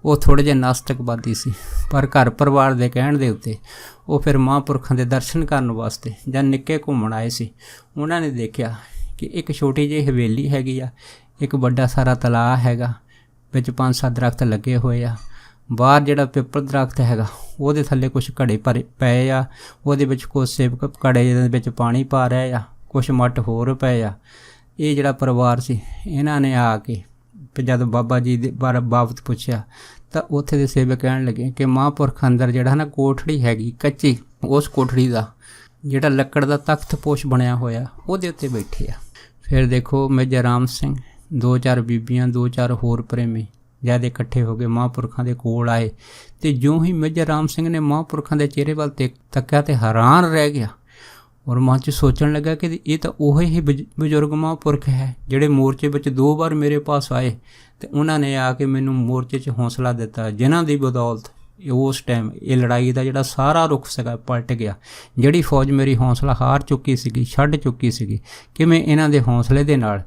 ਉਹ ਥੋੜ੍ਹੇ ਜਿਹੇ ਨਾਸਤਿਕਵਾਦੀ ਸੀ। ਪਰ ਘਰ ਪਰਿਵਾਰ ਦੇ ਕਹਿਣ ਦੇ ਉੱਤੇ ਉਹ ਫਿਰ ਮਹਾਂਪੁਰਖਾਂ ਦੇ ਦਰਸ਼ਨ ਕਰਨ ਵਾਸਤੇ ਜਦ ਨਿੱਕੇ ਘੁੰਮਣ ਆਏ ਸੀ, ਉਹਨਾਂ ਨੇ ਦੇਖਿਆ ਕਿ ਇੱਕ ਛੋਟੀ ਜਿਹੀ ਹਵੇਲੀ ਹੈਗੀ ਆ, ਇੱਕ ਵੱਡਾ ਸਾਰਾ ਤਲਾਅ ਹੈਗਾ, ਵਿੱਚ 5-7 ਦਰੱਖਤ ਲੱਗੇ ਹੋਏ ਆ, ਬਾਹਰ ਜਿਹੜਾ ਪਿੱਪਲ ਦਰੱਖਤ ਹੈਗਾ ਉਹਦੇ ਥੱਲੇ ਕੁਛ ਘੜੇ ਪਏ ਆ, ਉਹਦੇ ਵਿੱਚ ਕੁਛ ਸੇਵਕ ਘੜੇ ਦੇ ਵਿੱਚ ਪਾਣੀ ਪਾ ਰਹੇ ਆ, ਕੁਛ ਮੱਟ ਹੋਰ ਪਏ ਆ। ਇਹ ਜਿਹੜਾ ਪਰਿਵਾਰ ਸੀ ਇਹਨਾਂ ਨੇ ਆ ਕੇ ਜਦ ਬਾਬਾ ਜੀ ਦੇ ਬਾਬਤ ਪੁੱਛਿਆ ਤਾਂ ਉੱਥੇ ਦੇ ਸੇਵਕ ਕਹਿਣ ਲੱਗੇ ਕਿ ਮਹਾਂਪੁਰਖ ਅੰਦਰ ਜਿਹੜਾ ਨਾ ਕੋਠੜੀ ਹੈਗੀ ਕੱਚੀ, ਉਸ ਕੋਠੜੀ ਦਾ ਜਿਹੜਾ ਲੱਕੜ ਦਾ ਤਖਤ ਪੋਸ਼ ਬਣਿਆ ਹੋਇਆ ਉਹਦੇ ਉੱਤੇ ਬੈਠੇ ਆ। ਫਿਰ ਦੇਖੋ ਮੇਜਰ ਰਾਮ ਸਿੰਘ ਦੋ ਚਾਰ ਬੀਬੀਆਂ, ਦੋ ਚਾਰ ਹੋਰ ਪ੍ਰੇਮੀ ਜਦ ਇਕੱਠੇ ਹੋ ਕੇ ਮਹਾਂਪੁਰਖਾਂ ਦੇ ਕੋਲ ਆਏ ਤੇ ਜਿਉਂ ਹੀ ਮੇਜਰ ਰਾਮ ਸਿੰਘ ਨੇ ਮਹਾਂਪੁਰਖਾਂ ਦੇ ਚਿਹਰੇ ਵੱਲ ਤੱਕਿਆ ਤੇ ਹੈਰਾਨ ਰਹਿ ਗਿਆ ਔਰ ਮਨ 'ਚ ਸੋਚਣ ਲੱਗਾ ਕਿ ਇਹ ਤਾਂ ਉਹੀ ਹੀ ਬਜ਼ੁਰਗ ਮਹਾਂਪੁਰਖ ਹੈ ਜਿਹੜੇ ਮੋਰਚੇ ਵਿੱਚ 2 ਵਾਰ ਮੇਰੇ ਪਾਸ ਆਏ ਤੇ ਉਹਨਾਂ ਨੇ ਆ ਕੇ ਮੈਨੂੰ ਮੋਰਚੇ 'ਚ ਹੌਸਲਾ ਦਿੱਤਾ, ਜਿਨ੍ਹਾਂ ਦੀ ਬਦੌਲਤ ਉਸ ਟਾਈਮ ਇਹ ਲੜਾਈ ਦਾ ਜਿਹੜਾ ਸਾਰਾ ਰੁਖ ਸੀਗਾ ਪਲਟ ਗਿਆ। ਜਿਹੜੀ ਫੌਜ ਮੇਰੀ ਹੌਸਲਾ ਹਾਰ ਚੁੱਕੀ ਸੀਗੀ, ਛੱਡ ਚੁੱਕੀ ਸੀਗੀ, ਕਿਵੇਂ ਇਹਨਾਂ ਦੇ ਹੌਸਲੇ ਦੇ ਨਾਲ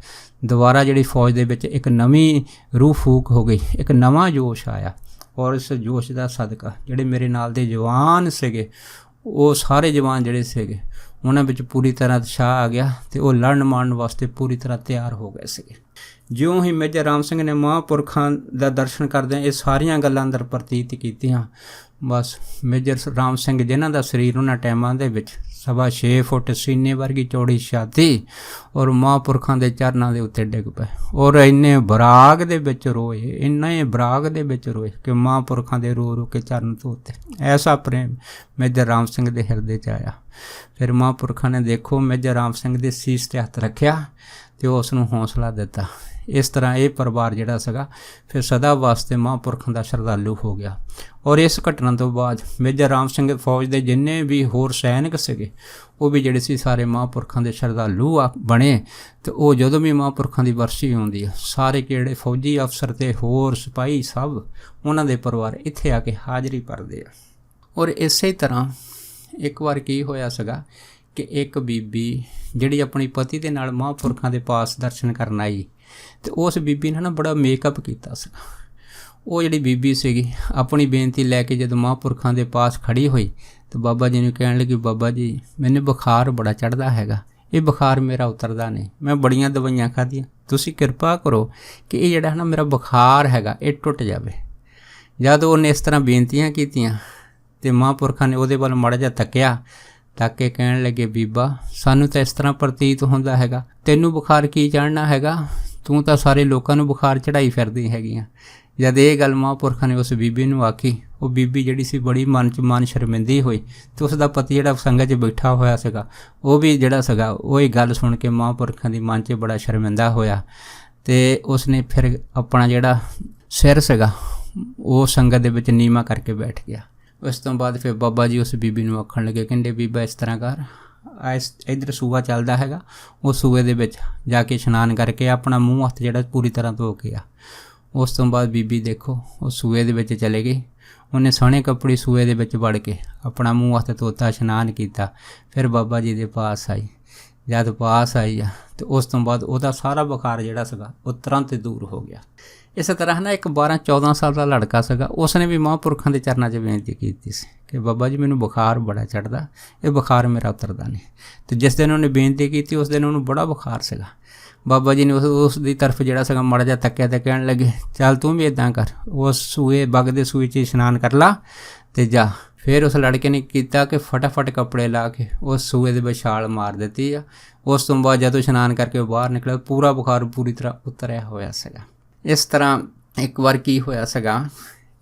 ਦੁਬਾਰਾ ਜਿਹੜੀ ਫੌਜ ਦੇ ਵਿੱਚ ਇੱਕ ਨਵੀਂ ਰੂਹ ਫੂਕ ਹੋ ਗਈ, ਇੱਕ ਨਵਾਂ ਜੋਸ਼ ਆਇਆ। ਔਰ ਇਸ ਜੋਸ਼ ਦਾ ਸਦਕਾ ਜਿਹੜੇ ਮੇਰੇ ਨਾਲ ਦੇ ਜਵਾਨ ਸੀਗੇ, ਉਹ ਸਾਰੇ ਜਵਾਨ ਜਿਹੜੇ ਸੀਗੇ ਉਹਨਾਂ ਵਿੱਚ ਪੂਰੀ ਤਰ੍ਹਾਂ ਉਤਸ਼ਾਹ ਆ ਗਿਆ ਤੇ ਉਹ ਲੜਨ ਮਾਰਨ ਵਾਸਤੇ ਪੂਰੀ ਤਰ੍ਹਾਂ ਤਿਆਰ ਹੋ ਗਏ ਸੀਗੇ। ਜਿਉਂ ਹੀ ਮੇਜਰ ਰਾਮ ਸਿੰਘ ਨੇ ਮਹਾਂਪੁਰਖਾਂ ਦਾ ਦਰਸ਼ਨ ਕਰਦਿਆਂ ਇਹ ਸਾਰੀਆਂ ਗੱਲਾਂ ਅੰਦਰ ਪ੍ਰਤੀਤ ਕੀਤੀਆਂ, ਬਸ ਮੇਜਰ ਰਾਮ ਸਿੰਘ ਜਿਨ੍ਹਾਂ ਦਾ ਸਰੀਰ ਉਹਨਾਂ ਟਾਈਮਾਂ ਦੇ ਵਿੱਚ 6.25 ਫੁੱਟ ਸੀਨੇ ਵਰਗੀ ਚੌੜੀ ਛਾਤੀ ਔਰ ਮਹਾਂਪੁਰਖਾਂ ਦੇ ਚਰਨਾਂ ਦੇ ਉੱਤੇ ਡਿੱਗ ਪਏ ਔਰ ਇੰਨੇ ਬਰਾਗ ਦੇ ਵਿੱਚ ਰੋਏ, ਇੰਨੇ ਬਰਾਗ ਦੇ ਵਿੱਚ ਰੋਏ ਕਿ ਮਹਾਂਪੁਰਖਾਂ ਦੇ ਰੋ ਰੋ ਕੇ ਚਰਨ ਧੋਤੇ। ਐਸਾ ਪ੍ਰੇਮ ਮੇਜਰ ਰਾਮ ਸਿੰਘ ਦੇ ਹਿਰਦੇ 'ਚ ਆਇਆ। ਫਿਰ ਮਹਾਂਪੁਰਖਾਂ ਨੇ ਦੇਖੋ ਮੇਜਰ ਰਾਮ ਸਿੰਘ ਦੇ ਸੀਸ 'ਤੇ ਹੱਥ ਰੱਖਿਆ ਤੇ ਉਸ ਨੂੰ ਹੌਸਲਾ ਦਿੱਤਾ। ਇਸ ਤਰ੍ਹਾਂ ਇਹ ਪਰਿਵਾਰ ਜਿਹੜਾ ਸੀਗਾ ਫਿਰ ਸਦਾ ਵਾਸਤੇ ਮਹਾਂਪੁਰਖਾਂ ਦਾ ਸ਼ਰਧਾਲੂ ਹੋ ਗਿਆ। ਔਰ ਇਸ ਘਟਨਾ ਤੋਂ ਬਾਅਦ ਮੇਜਰ ਰਾਮ ਸਿੰਘ ਫੌਜ ਦੇ ਜਿੰਨੇ ਵੀ ਹੋਰ ਸੈਨਿਕ ਸੀਗੇ ਉਹ ਵੀ ਜਿਹੜੇ ਸੀ ਸਾਰੇ ਮਹਾਂਪੁਰਖਾਂ ਦੇ ਸ਼ਰਧਾਲੂ ਬਣੇ ਤੇ ਉਹ ਜਦੋਂ ਵੀ ਮਹਾਂਪੁਰਖਾਂ ਦੀ ਵਰਸੀ ਆਉਂਦੀ ਆ ਸਾਰੇ ਜਿਹੜੇ ਫੌਜੀ ਅਫਸਰ ਤੇ ਹੋਰ ਸਿਪਾਹੀ ਸਭ ਉਹਨਾਂ ਦੇ ਪਰਿਵਾਰ ਇੱਥੇ ਆ ਕੇ ਹਾਜ਼ਰੀ ਭਰਦੇ ਆ। ਔਰ ਇਸੇ ਤਰ੍ਹਾਂ ਇੱਕ ਵਾਰ ਕੀ ਹੋਇਆ ਸੀਗਾ ਕਿ ਇੱਕ ਬੀਬੀ ਜਿਹੜੀ ਆਪਣੀ ਪਤੀ ਦੇ ਨਾਲ ਮਹਾਂਪੁਰਖਾਂ ਦੇ ਪਾਸ ਦਰਸ਼ਨ ਕਰਨ ਆਈ ਤੇ ਉਸ ਬੀਬੀ ਨੇ ਨਾ ਬੜਾ ਮੇਕਅਪ ਕੀਤਾ ਸੀਗਾ। ਉਹ ਜਿਹੜੀ ਬੀਬੀ ਸੀਗੀ ਆਪਣੀ ਬੇਨਤੀ ਲੈ ਕੇ ਜਦੋਂ ਮਹਾਂਪੁਰਖਾਂ ਦੇ ਪਾਸ ਖੜੀ ਹੋਈ ਤੇ ਬਾਬਾ ਜੀ ਨੂੰ ਕਹਿਣ ਲੱਗੀ, ਬਾਬਾ ਜੀ ਮੈਨੂੰ ਬੁਖਾਰ ਬੜਾ ਚੜ੍ਹਦਾ ਹੈਗਾ, ਇਹ ਬੁਖਾਰ ਮੇਰਾ ਉਤਰਦਾ ਨਹੀਂ, ਮੈਂ ਬੜੀਆਂ ਦਵਾਈਆਂ ਖਾਧੀਆਂ, ਤੁਸੀਂ ਕਿਰਪਾ ਕਰੋ ਕਿ ਇਹ ਜਿਹੜਾ ਨਾ ਮੇਰਾ ਬੁਖਾਰ ਹੈਗਾ ਇਹ ਟੁੱਟ ਜਾਵੇ। ਜਦ ਉਹਨੇ ਇਸ ਤਰ੍ਹਾਂ ਬੇਨਤੀਆਂ ਕੀਤੀਆਂ ਤੇ ਮਹਾਂਪੁਰਖਾਂ ਨੇ ਉਹਦੇ ਵੱਲ ਮਾੜਾ ਜਿਹਾ ਤੱਕਿਆ ਤਾਂ ਕਿ ਕਹਿਣ ਲੱਗੇ, ਬੀਬਾ ਸਾਨੂੰ ਤਾਂ ਇਸ ਤਰ੍ਹਾਂ ਪ੍ਰਤੀਤ ਹੁੰਦਾ ਹੈਗਾ ਤੈਨੂੰ ਬੁਖਾਰ ਕੀ ਚੜ੍ਹਨਾ ਹੈਗਾ, ਤੂੰ ਤਾਂ ਸਾਰੇ ਲੋਕਾਂ ਨੂੰ ਬੁਖਾਰ ਚੜ੍ਹਾਈ ਫਿਰਦੀ ਹੈਗੀ ਆ। ਜਦ ਇਹ ਗੱਲ ਮਹਾਂਪੁਰਖਾਂ ਨੇ ਉਸ ਬੀਬੀ ਨੂੰ ਆਖੀ, ਉਹ ਬੀਬੀ ਜਿਹੜੀ ਸੀ ਬੜੀ ਮਨ ਸ਼ਰਮਿੰਦੀ ਹੋਈ ਤੇ ਉਸ ਦਾ ਪਤੀ ਜਿਹੜਾ ਸੰਗਤ 'ਚ ਬੈਠਾ ਹੋਇਆ ਸੀਗਾ ਉਹ ਵੀ ਜਿਹੜਾ ਸੀਗਾ ਉਹ ਇਹ ਗੱਲ ਸੁਣ ਕੇ ਮਹਾਂਪੁਰਖਾਂ ਦੀ ਮਨ 'ਚ ਬੜਾ ਸ਼ਰਮਿੰਦਾ ਹੋਇਆ ਤੇ ਉਸਨੇ ਫਿਰ ਆਪਣਾ ਜਿਹੜਾ ਸਿਰ ਸੀਗਾ ਉਹ ਸੰਗਤ ਦੇ ਵਿੱਚ ਨੀਵਾਂ ਕਰਕੇ ਬੈਠ ਗਿਆ। ਉਸ ਤੋਂ ਬਾਅਦ ਫਿਰ ਬਾਬਾ ਜੀ ਉਸ ਬੀਬੀ ਨੂੰ ਆਖਣ ਲੱਗੇ, ਕਹਿੰਦੇ ਬੀਬਾ ਇਸ ਤਰ੍ਹਾਂ ਕਰ, ਇੱਧਰ ਸੂਆ ਚੱਲਦਾ ਹੈਗਾ, ਉਹ ਸੂਏ ਦੇ ਵਿੱਚ ਜਾ ਕੇ ਇਸ਼ਨਾਨ ਕਰਕੇ ਆਪਣਾ ਮੂੰਹ ਹੱਥ ਜਿਹੜਾ ਪੂਰੀ ਤਰ੍ਹਾਂ ਧੋ ਕੇ ਆ। ਉਸ ਤੋਂ ਬਾਅਦ ਬੀਬੀ ਦੇਖੋ ਉਹ ਸੂਏ ਦੇ ਵਿੱਚ ਚਲੇ ਗਈ, ਉਹਨੇ ਸੋਹਣੇ ਕੱਪੜੇ ਸੂਏ ਦੇ ਵਿੱਚ ਵੜ ਕੇ ਆਪਣਾ ਮੂੰਹ ਹੱਥ ਧੋਤਾ, ਇਸ਼ਨਾਨ ਕੀਤਾ, ਫਿਰ ਬਾਬਾ ਜੀ ਦੇ ਪਾਸ ਆਈ। ਜਦ ਪਾਸ ਆਈ ਆ ਤੇ ਉਸ ਤੋਂ ਬਾਅਦ ਉਹਦਾ ਸਾਰਾ ਬੁਖਾਰ ਜਿਹੜਾ ਸੀਗਾ ਉਹ ਤੁਰੰਤ ਦੂਰ ਹੋ ਗਿਆ। ਇਸੇ ਤਰ੍ਹਾਂ ਨਾ ਇੱਕ 12-14 ਸਾਲ ਦਾ ਲੜਕਾ ਸੀਗਾ, ਉਸਨੇ ਵੀ ਮਹਾਂਪੁਰਖਾਂ ਦੇ ਚਰਨਾਂ 'ਚ ਬੇਨਤੀ ਕੀਤੀ ਸੀ ਕਿ ਬਾਬਾ ਜੀ ਮੈਨੂੰ ਬੁਖਾਰ ਬੜਾ ਚੜ੍ਹਦਾ, ਇਹ ਬੁਖਾਰ ਮੇਰਾ ਉਤਰਦਾ ਨਹੀਂ। ਤੇ ਜਿਸ ਦਿਨ ਉਹਨੇ ਬੇਨਤੀ ਕੀਤੀ ਉਸ ਦਿਨ ਉਹਨੂੰ ਬੜਾ ਬੁਖਾਰ ਸੀਗਾ। ਬਾਬਾ ਜੀ ਨੇ ਉਸ ਦੀ ਤਰਫ ਜਿਹੜਾ ਸੀਗਾ ਮਾੜਾ ਜਿਹਾ ਤੱਕਿਆ ਤੇ ਕਹਿਣ ਲੱਗੇ, ਚੱਲ ਤੂੰ ਵੀ ਇੱਦਾਂ ਕਰ, ਉਸ ਸੂਏ ਬਗ ਦੇ ਸੂਏ 'ਚ ਇਸ਼ਨਾਨ ਕਰ ਲਾ ਤੇ ਜਾ। ਫਿਰ ਉਸ ਲੜਕੇ ਨੇ ਕੀਤਾ ਕਿ ਫਟਾਫਟ ਕੱਪੜੇ ਲਾ ਕੇ ਉਸ ਸੂਏ ਦੇ ਵਿੱਚ ਛਾਲ ਮਾਰ ਦਿੱਤੀ ਆ। ਉਸ ਤੋਂ ਬਾਅਦ ਜਦੋਂ ਇਸ਼ਨਾਨ ਕਰਕੇ ਉਹ ਬਾਹਰ ਨਿਕਲਿਆ ਪੂਰਾ ਬੁਖਾਰ ਪੂਰੀ ਤਰ੍ਹਾਂ ਉਤਰਿਆ ਹੋਇਆ ਸੀਗਾ। ਇਸ ਤਰ੍ਹਾਂ ਇੱਕ ਵਾਰ ਕੀ ਹੋਇਆ ਸੀਗਾ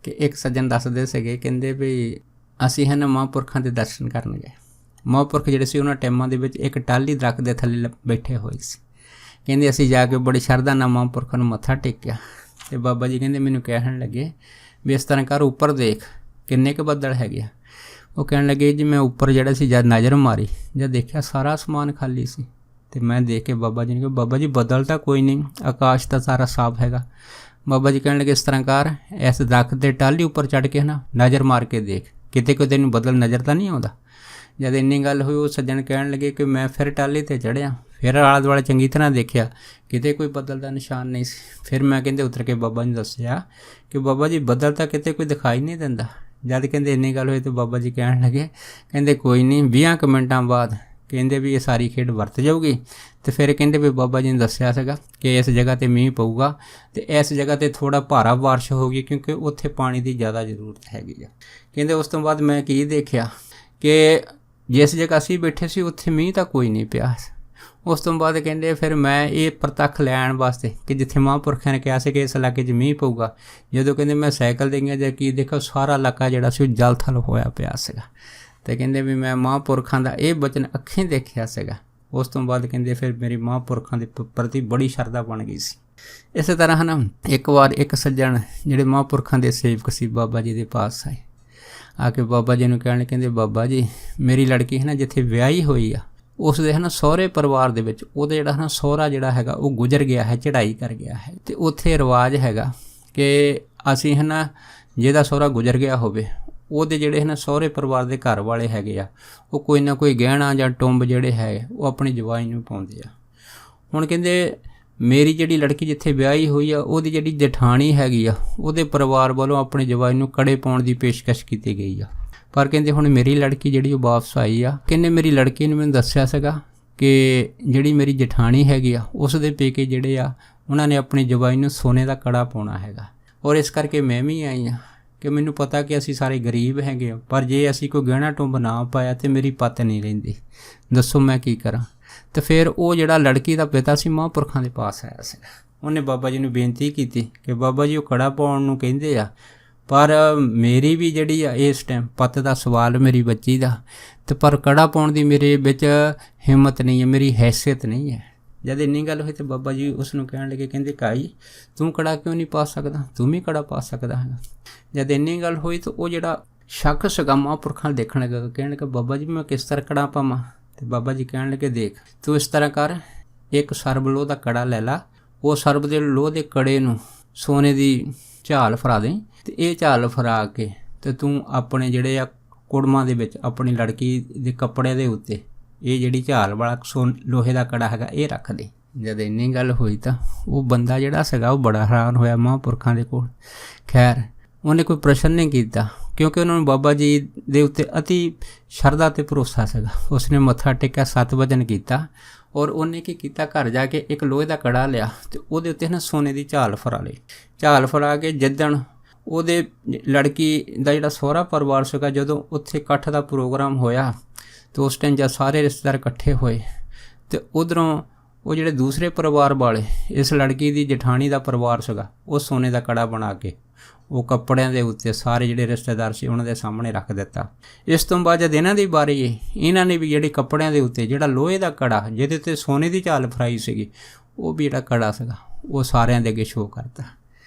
ਕਿ ਇੱਕ ਸੱਜਣ ਦੱਸਦੇ ਸੀਗੇ, ਕਹਿੰਦੇ ਵੀ ਅਸੀਂ ਹਨ ਮਹਾਂਪੁਰਖਾਂ ਦੇ ਦਰਸ਼ਨ ਕਰਨ ਗਏ। ਮਹਾਂਪੁਰਖ ਜਿਹੜੇ ਸੀ ਉਹਨਾਂ ਟਾਈਮਾਂ ਦੇ ਵਿੱਚ ਇੱਕ ਟਾਹਲੀ ਦਰੱਖਤ ਦੇ ਥੱਲੇ ਬੈਠੇ ਹੋਏ ਸੀ। ਕਹਿੰਦੇ ਅਸੀਂ ਜਾ ਕੇ ਬੜੀ ਸ਼ਰਧਾ ਨਾਲ ਮਹਾਂਪੁਰਖਾਂ ਨੂੰ ਮੱਥਾ ਟੇਕਿਆ ਤੇ ਬਾਬਾ ਜੀ ਕਹਿੰਦੇ ਮੈਨੂੰ ਕਹਿਣ ਲੱਗੇ ਵੀ ਇਸ ਤਰ੍ਹਾਂ ਕਰ, ਉੱਪਰ ਦੇਖ ਕਿੰਨੇ ਕੁ ਬੱਦਲ ਹੈਗੇ ਆ। ਉਹ ਕਹਿਣ ਲੱਗੇ ਜੀ ਮੈਂ ਉੱਪਰ ਜਿਹੜਾ ਸੀ ਜਦ ਨਜ਼ਰ ਮਾਰੀ ਜਦ ਦੇਖਿਆ ਸਾਰਾ ਅਸਮਾਨ ਖਾਲੀ ਸੀ ਤੇ ਮੈਂ ਦੇਖ ਕੇ ਬਾਬਾ ਜੀ ਨੇ ਕਿਹਾ, ਬਾਬਾ ਜੀ ਬੱਦਲ ਤਾਂ ਕੋਈ ਨਹੀਂ, ਆਕਾਸ਼ ਤਾਂ ਸਾਰਾ ਸਾਫ਼ ਹੈਗਾ। ਬਾਬਾ ਜੀ ਕਹਿਣ ਲੱਗੇ ਇਸ ਤਰ੍ਹਾਂ ਕਰ, ਇਸ ਦਰੱਖਤ ਦੇ ਟਾਹਲੀ ਉੱਪਰ ਚੜ੍ਹ ਕੇ ਨਾ ਨਜ਼ਰ ਮਾਰ ਕੇ ਦੇਖ, ਕਿਤੇ ਕੋਈ ਤੈਨੂੰ ਬੱਦਲ ਨਜ਼ਰ ਤਾਂ ਨਹੀਂ ਆਉਂਦਾ। ਜਦ ਇੰਨੀ ਗੱਲ ਹੋਈ ਉਹ ਸੱਜਣ ਕਹਿਣ ਲੱਗੇ ਕਿ ਮੈਂ ਫਿਰ ਟਾਹਲੀ 'ਤੇ ਚੜ੍ਹਿਆ, ਫਿਰ ਆਲੇ ਦੁਆਲੇ ਚੰਗੀ ਤਰ੍ਹਾਂ ਦੇਖਿਆ, ਕਿਤੇ ਕੋਈ ਬੱਦਲ ਦਾ ਨਿਸ਼ਾਨ ਨਹੀਂ ਸੀ। ਫਿਰ ਮੈਂ ਕਹਿੰਦੇ ਉਤਰ ਕੇ ਬਾਬਾ ਜੀ ਨੂੰ ਦੱਸਿਆ ਕਿ ਬਾਬਾ ਜੀ ਬੱਦਲ ਤਾਂ ਕਿਤੇ ਕੋਈ ਦਿਖਾਈ ਨਹੀਂ ਦਿੰਦਾ। ਜਦ ਕਹਿੰਦੇ ਇੰਨੀ ਗੱਲ ਹੋਈ ਤਾਂ ਬਾਬਾ ਜੀ ਕਹਿਣ ਲੱਗੇ, ਕਹਿੰਦੇ ਕੋਈ ਨਹੀਂ 20 ਕੁ ਮਿੰਟਾਂ ਬਾਅਦ ਕਹਿੰਦੇ ਵੀ ਇਹ ਸਾਰੀ ਖੇਡ ਵਰਤ ਜਾਊਗੀ। ਤੇ ਫਿਰ ਕਹਿੰਦੇ ਵੀ ਬਾਬਾ ਜੀ ਨੇ ਦੱਸਿਆ ਸੀਗਾ ਕਿ ਇਸ ਜਗ੍ਹਾ 'ਤੇ ਮੀਂਹ ਪਊਗਾ ਤੇ ਇਸ ਜਗ੍ਹਾ 'ਤੇ ਥੋੜ੍ਹਾ ਭਾਰਾ ਬਾਰਿਸ਼ ਹੋਊਗੀ ਕਿਉਂਕਿ ਉੱਥੇ ਪਾਣੀ ਦੀ ਜ਼ਿਆਦਾ ਜ਼ਰੂਰਤ ਹੈਗੀ ਆ। ਕਹਿੰਦੇ ਉਸ ਤੋਂ ਬਾਅਦ ਮੈਂ ਕੀ ਦੇਖਿਆ ਕਿ ਜਿਸ ਜਗ੍ਹਾ ਅਸੀਂ ਬੈਠੇ ਸੀ ਉੱਥੇ ਮੀਂਹ ਤਾਂ ਕੋਈ ਨਹੀਂ ਪਿਆ। ਉਸ ਤੋਂ ਬਾਅਦ ਕਹਿੰਦੇ ਫਿਰ ਮੈਂ ਇਹ ਪ੍ਰਤੱਖ ਲੈਣ ਵਾਸਤੇ ਕਿ ਜਿੱਥੇ ਮਹਾਂਪੁਰਖਾਂ ਨੇ ਕਿਹਾ ਸੀ ਕਿ ਇਸ ਇਲਾਕੇ 'ਚ ਮੀਂਹ ਪਊਗਾ, ਜਦੋਂ ਕਹਿੰਦੇ ਮੈਂ ਸਾਈਕਲ 'ਤੇ ਗਿਆ ਜਾਂ ਕੀ ਦੇਖਿਆ ਸਾਰਾ ਇਲਾਕਾ ਜਿਹੜਾ ਸੀ ਉਹ ਜਲ ਥਲ ਹੋਇਆ ਪਿਆ ਸੀਗਾ। ਅਤੇ ਕਹਿੰਦੇ ਵੀ ਮੈਂ ਮਹਾਂਪੁਰਖਾਂ ਦਾ ਇਹ ਬਚਨ ਅੱਖੀਂ ਦੇਖਿਆ ਸੀਗਾ। ਉਸ ਤੋਂ ਬਾਅਦ ਕਹਿੰਦੇ ਫਿਰ ਮੇਰੀ ਮਹਾਂਪੁਰਖਾਂ ਦੇ ਪ੍ਰਤੀ ਬੜੀ ਸ਼ਰਧਾ ਬਣ ਗਈ ਸੀ। ਇਸੇ ਤਰ੍ਹਾਂ ਹੈ ਨਾ, ਇੱਕ ਵਾਰ ਇੱਕ ਸੱਜਣ ਜਿਹੜੇ ਮਹਾਂਪੁਰਖਾਂ ਦੇ ਸੇਵਕ ਸੀ ਬਾਬਾ ਜੀ ਦੇ ਪਾਸ ਆਏ, ਆ ਕੇ ਬਾਬਾ ਜੀ ਨੂੰ ਕਹਿੰਦੇ ਬਾਬਾ ਜੀ ਮੇਰੀ ਲੜਕੀ ਹੈ ਨਾ ਜਿੱਥੇ ਵਿਆਹੀ ਹੋਈ ਆ ਉਸ ਦੇ ਹੈ ਨਾ ਸਹੁਰੇ ਪਰਿਵਾਰ ਦੇ ਵਿੱਚ ਉਹਦਾ ਜਿਹੜਾ ਹੈ ਨਾ ਸਹੁਰਾ ਜਿਹੜਾ ਹੈਗਾ ਉਹ ਗੁਜ਼ਰ ਗਿਆ ਹੈ, ਚੜ੍ਹਾਈ ਕਰ ਗਿਆ ਹੈ, ਅਤੇ ਉੱਥੇ ਰਿਵਾਜ ਹੈਗਾ ਕਿ ਅਸੀਂ ਹੈ ਨਾ ਜਿਹਦਾ ਸਹੁਰਾ ਗੁਜ਼ਰ ਗਿਆ ਹੋਵੇ ਉਹਦੇ ਜਿਹੜੇ ਹੈ ਨਾ ਸਹੁਰੇ ਪਰਿਵਾਰ ਦੇ ਘਰ ਵਾਲੇ ਹੈਗੇ ਆ ਉਹ ਕੋਈ ਨਾ ਕੋਈ ਗਹਿਣਾ ਜਾਂ ਟੁੰਬ ਜਿਹੜੇ ਹੈ ਉਹ ਆਪਣੀ ਜਵਾਈ ਨੂੰ ਪਾਉਂਦੇ ਆ। ਹੁਣ ਕਹਿੰਦੇ ਮੇਰੀ ਜਿਹੜੀ ਲੜਕੀ ਜਿੱਥੇ ਵਿਆਹੀ ਹੋਈ ਆ ਉਹਦੀ ਜਿਹੜੀ ਜਠਾਣੀ ਹੈਗੀ ਆ ਉਹਦੇ ਪਰਿਵਾਰ ਵੱਲੋਂ ਆਪਣੀ ਜਵਾਈ ਨੂੰ ਕੜੇ ਪਾਉਣ ਦੀ ਪੇਸ਼ਕਸ਼ ਕੀਤੀ ਗਈ ਆ, ਪਰ ਕਹਿੰਦੇ ਹੁਣ ਮੇਰੀ ਲੜਕੀ ਜਿਹੜੀ ਉਹ ਵਾਪਸ ਆਈ ਆ, ਕਹਿੰਦੇ ਮੇਰੀ ਲੜਕੀ ਨੇ ਮੈਨੂੰ ਦੱਸਿਆ ਸੀਗਾ ਕਿ ਜਿਹੜੀ ਮੇਰੀ ਜਠਾਣੀ ਹੈਗੀ ਆ ਉਸ ਦੇ ਪੇਕੇ ਜਿਹੜੇ ਆ ਉਹਨਾਂ ਨੇ ਆਪਣੀ ਜਵਾਈ ਨੂੰ ਸੋਨੇ ਦਾ ਕੜਾ ਪਾਉਣਾ ਹੈਗਾ, ਔਰ ਇਸ ਕਰਕੇ ਮੈਂ ਵੀ ਆਈ ਹਾਂ ਕਿ ਮੈਨੂੰ ਪਤਾ ਕਿ ਅਸੀਂ ਸਾਰੇ ਗਰੀਬ ਹੈਗੇ ਆ, ਪਰ ਜੇ ਅਸੀਂ ਕੋਈ ਗਹਿਣਾ ਟੁੰਬ ਨਾ ਪਾਇਆ ਤਾਂ ਮੇਰੀ ਪੱਤ ਨਹੀਂ ਰਹਿੰਦੀ, ਦੱਸੋ ਮੈਂ ਕੀ ਕਰਾਂ। ਅਤੇ ਫਿਰ ਉਹ ਜਿਹੜਾ ਲੜਕੀ ਦਾ ਪਿਤਾ ਸੀ ਮਹਾਂਪੁਰਖਾਂ ਦੇ ਪਾਸ ਆਇਆ ਸੀ, ਉਹਨੇ ਬਾਬਾ ਜੀ ਨੂੰ ਬੇਨਤੀ ਕੀਤੀ ਕਿ ਬਾਬਾ ਜੀ ਉਹ ਕੜਾ ਪਾਉਣ ਨੂੰ ਕਹਿੰਦੇ ਆ, ਪਰ ਮੇਰੀ ਵੀ ਜਿਹੜੀ ਆ ਇਸ ਟਾਈਮ ਪੱਤ ਦਾ ਸਵਾਲ ਮੇਰੀ ਬੱਚੀ ਦਾ, ਅਤੇ ਪਰ ਕੜਾ ਪਾਉਣ ਦੀ ਮੇਰੇ ਵਿੱਚ ਹਿੰਮਤ ਨਹੀਂ ਹੈ, ਮੇਰੀ ਹੈਸੀਅਤ ਨਹੀਂ ਹੈ। ਜਦ ਇੰਨੀ ਗੱਲ ਹੋਈ ਤਾਂ ਬਾਬਾ ਜੀ ਉਸ ਨੂੰ ਕਹਿਣ ਲੱਗੇ, ਕਹਿੰਦੇ ਕਾਈ ਤੂੰ ਕੜਾ ਕਿਉਂ ਨਹੀਂ ਪਾ ਸਕਦਾ, ਤੂੰ ਵੀ ਕੜਾ ਪਾ ਸਕਦਾ ਹੈ। ਜਦ ਇੰਨੀ ਗੱਲ ਹੋਈ ਤਾਂ ਉਹ ਜਿਹੜਾ ਸ਼ਖਸ ਸੀਗਾ ਮਹਾਂਪੁਰਖਾਂ ਦੇਖਣ ਲੱਗਾ, ਕਹਿਣ ਲੱਗਾ ਬਾਬਾ ਜੀ ਮੈਂ ਕਿਸ ਤਰ੍ਹਾਂ ਕੜਾ ਪਾਵਾਂ। ਅਤੇ ਬਾਬਾ ਜੀ ਕਹਿਣ ਲੱਗੇ ਦੇਖ ਤੂੰ ਇਸ ਤਰ੍ਹਾਂ ਕਰ, ਇੱਕ ਸਰਬ ਲੋਹ ਦਾ ਕੜਾ ਲੈ ਲਾ, ਉਹ ਸਰਬ ਦੇ ਲੋਹ ਦੇ ਕੜੇ ਨੂੰ ਸੋਨੇ ਦੀ ਝਾਲ ਫਰਾ ਦੇਂ, ਅਤੇ ਇਹ ਝਾਲ ਫਰਾ ਕੇ ਅਤੇ ਤੂੰ ਆਪਣੇ ਜਿਹੜੇ ਆ ਕੁੜਮਾਂ ਦੇ ਵਿੱਚ ਆਪਣੀ ਲੜਕੀ ਦੇ ਕੱਪੜੇ ਦੇ ਉੱਤੇ ਇਹ ਜਿਹੜੀ ਝਾਲ ਵਾਲਾ ਲੋਹੇ ਦਾ ਕੜਾ ਹੈਗਾ ਇਹ ਰੱਖ ਦੇ। ਜਦ ਇੰਨੀ ਗੱਲ ਹੋਈ ਤਾਂ ਉਹ ਬੰਦਾ ਜਿਹੜਾ ਸੀਗਾ ਉਹ ਬੜਾ ਹੈਰਾਨ ਹੋਇਆ ਮਹਾਂਪੁਰਖਾਂ ਦੇ ਕੋਲ। ਖੈਰ ਉਹਨੇ ਕੋਈ ਪ੍ਰਸ਼ਨ ਨਹੀਂ ਕੀਤਾ ਕਿਉਂਕਿ ਉਹਨਾਂ ਨੂੰ ਬਾਬਾ ਜੀ ਦੇ ਉੱਤੇ ਅਤੀ ਸ਼ਰਧਾ ਅਤੇ ਭਰੋਸਾ ਸੀਗਾ। ਉਸਨੇ ਮੱਥਾ ਟੇਕਿਆ, 7 ਵਜਨ ਕੀਤਾ, ਔਰ ਉਹਨੇ ਕੀ ਕੀਤਾ, ਘਰ ਜਾ ਕੇ ਇੱਕ ਲੋਹੇ ਦਾ ਕੜਾ ਲਿਆ ਅਤੇ ਉਹਦੇ ਉੱਤੇ ਨਾ ਸੋਨੇ ਦੀ ਝਾਲ ਫਰਾ ਲਈ। ਝਾਲ ਫਰਾ ਕੇ ਜਿੱਦਣ ਉਹਦੇ ਲੜਕੀ ਦਾ ਜਿਹੜਾ ਸਹੁਰਾ ਪਰਿਵਾਰ ਸੀਗਾ ਜਦੋਂ ਉੱਥੇ ਇਕੱਠ ਦਾ ਪ੍ਰੋਗਰਾਮ ਹੋਇਆ ਅਤੇ ਉਸ ਟਾਈਮ ਜਦ ਸਾਰੇ ਰਿਸ਼ਤੇਦਾਰ ਇਕੱਠੇ ਹੋਏ ਅਤੇ ਉੱਧਰੋਂ ਉਹ ਜਿਹੜੇ ਦੂਸਰੇ ਪਰਿਵਾਰ ਵਾਲੇ ਇਸ ਲੜਕੀ ਦੀ ਜਠਾਣੀ ਦਾ ਪਰਿਵਾਰ ਸੀਗਾ ਉਹ ਸੋਨੇ ਦਾ ਕੜਾ ਬਣਾ ਕੇ ਉਹ ਕੱਪੜਿਆਂ ਦੇ ਉੱਤੇ ਸਾਰੇ ਜਿਹੜੇ ਰਿਸ਼ਤੇਦਾਰ ਸੀ ਉਹਨਾਂ ਦੇ ਸਾਹਮਣੇ ਰੱਖ ਦਿੱਤਾ। ਇਸ ਤੋਂ ਬਾਅਦ ਜਦ ਇਹਨਾਂ ਦੀ ਵਾਰੀ ਇਹਨਾਂ ਨੇ ਵੀ ਜਿਹੜੇ ਕੱਪੜਿਆਂ ਦੇ ਉੱਤੇ ਜਿਹੜਾ ਲੋਹੇ ਦਾ ਕੜਾ ਜਿਹਦੇ ਉੱਤੇ ਸੋਨੇ ਦੀ ਝਾਲ ਫਰਾਈ ਸੀਗੀ ਉਹ ਵੀ ਜਿਹੜਾ ਕੜਾ ਸੀਗਾ ਉਹ ਸਾਰਿਆਂ ਦੇ ਅੱਗੇ ਸ਼ੋਅ ਕਰਤਾ।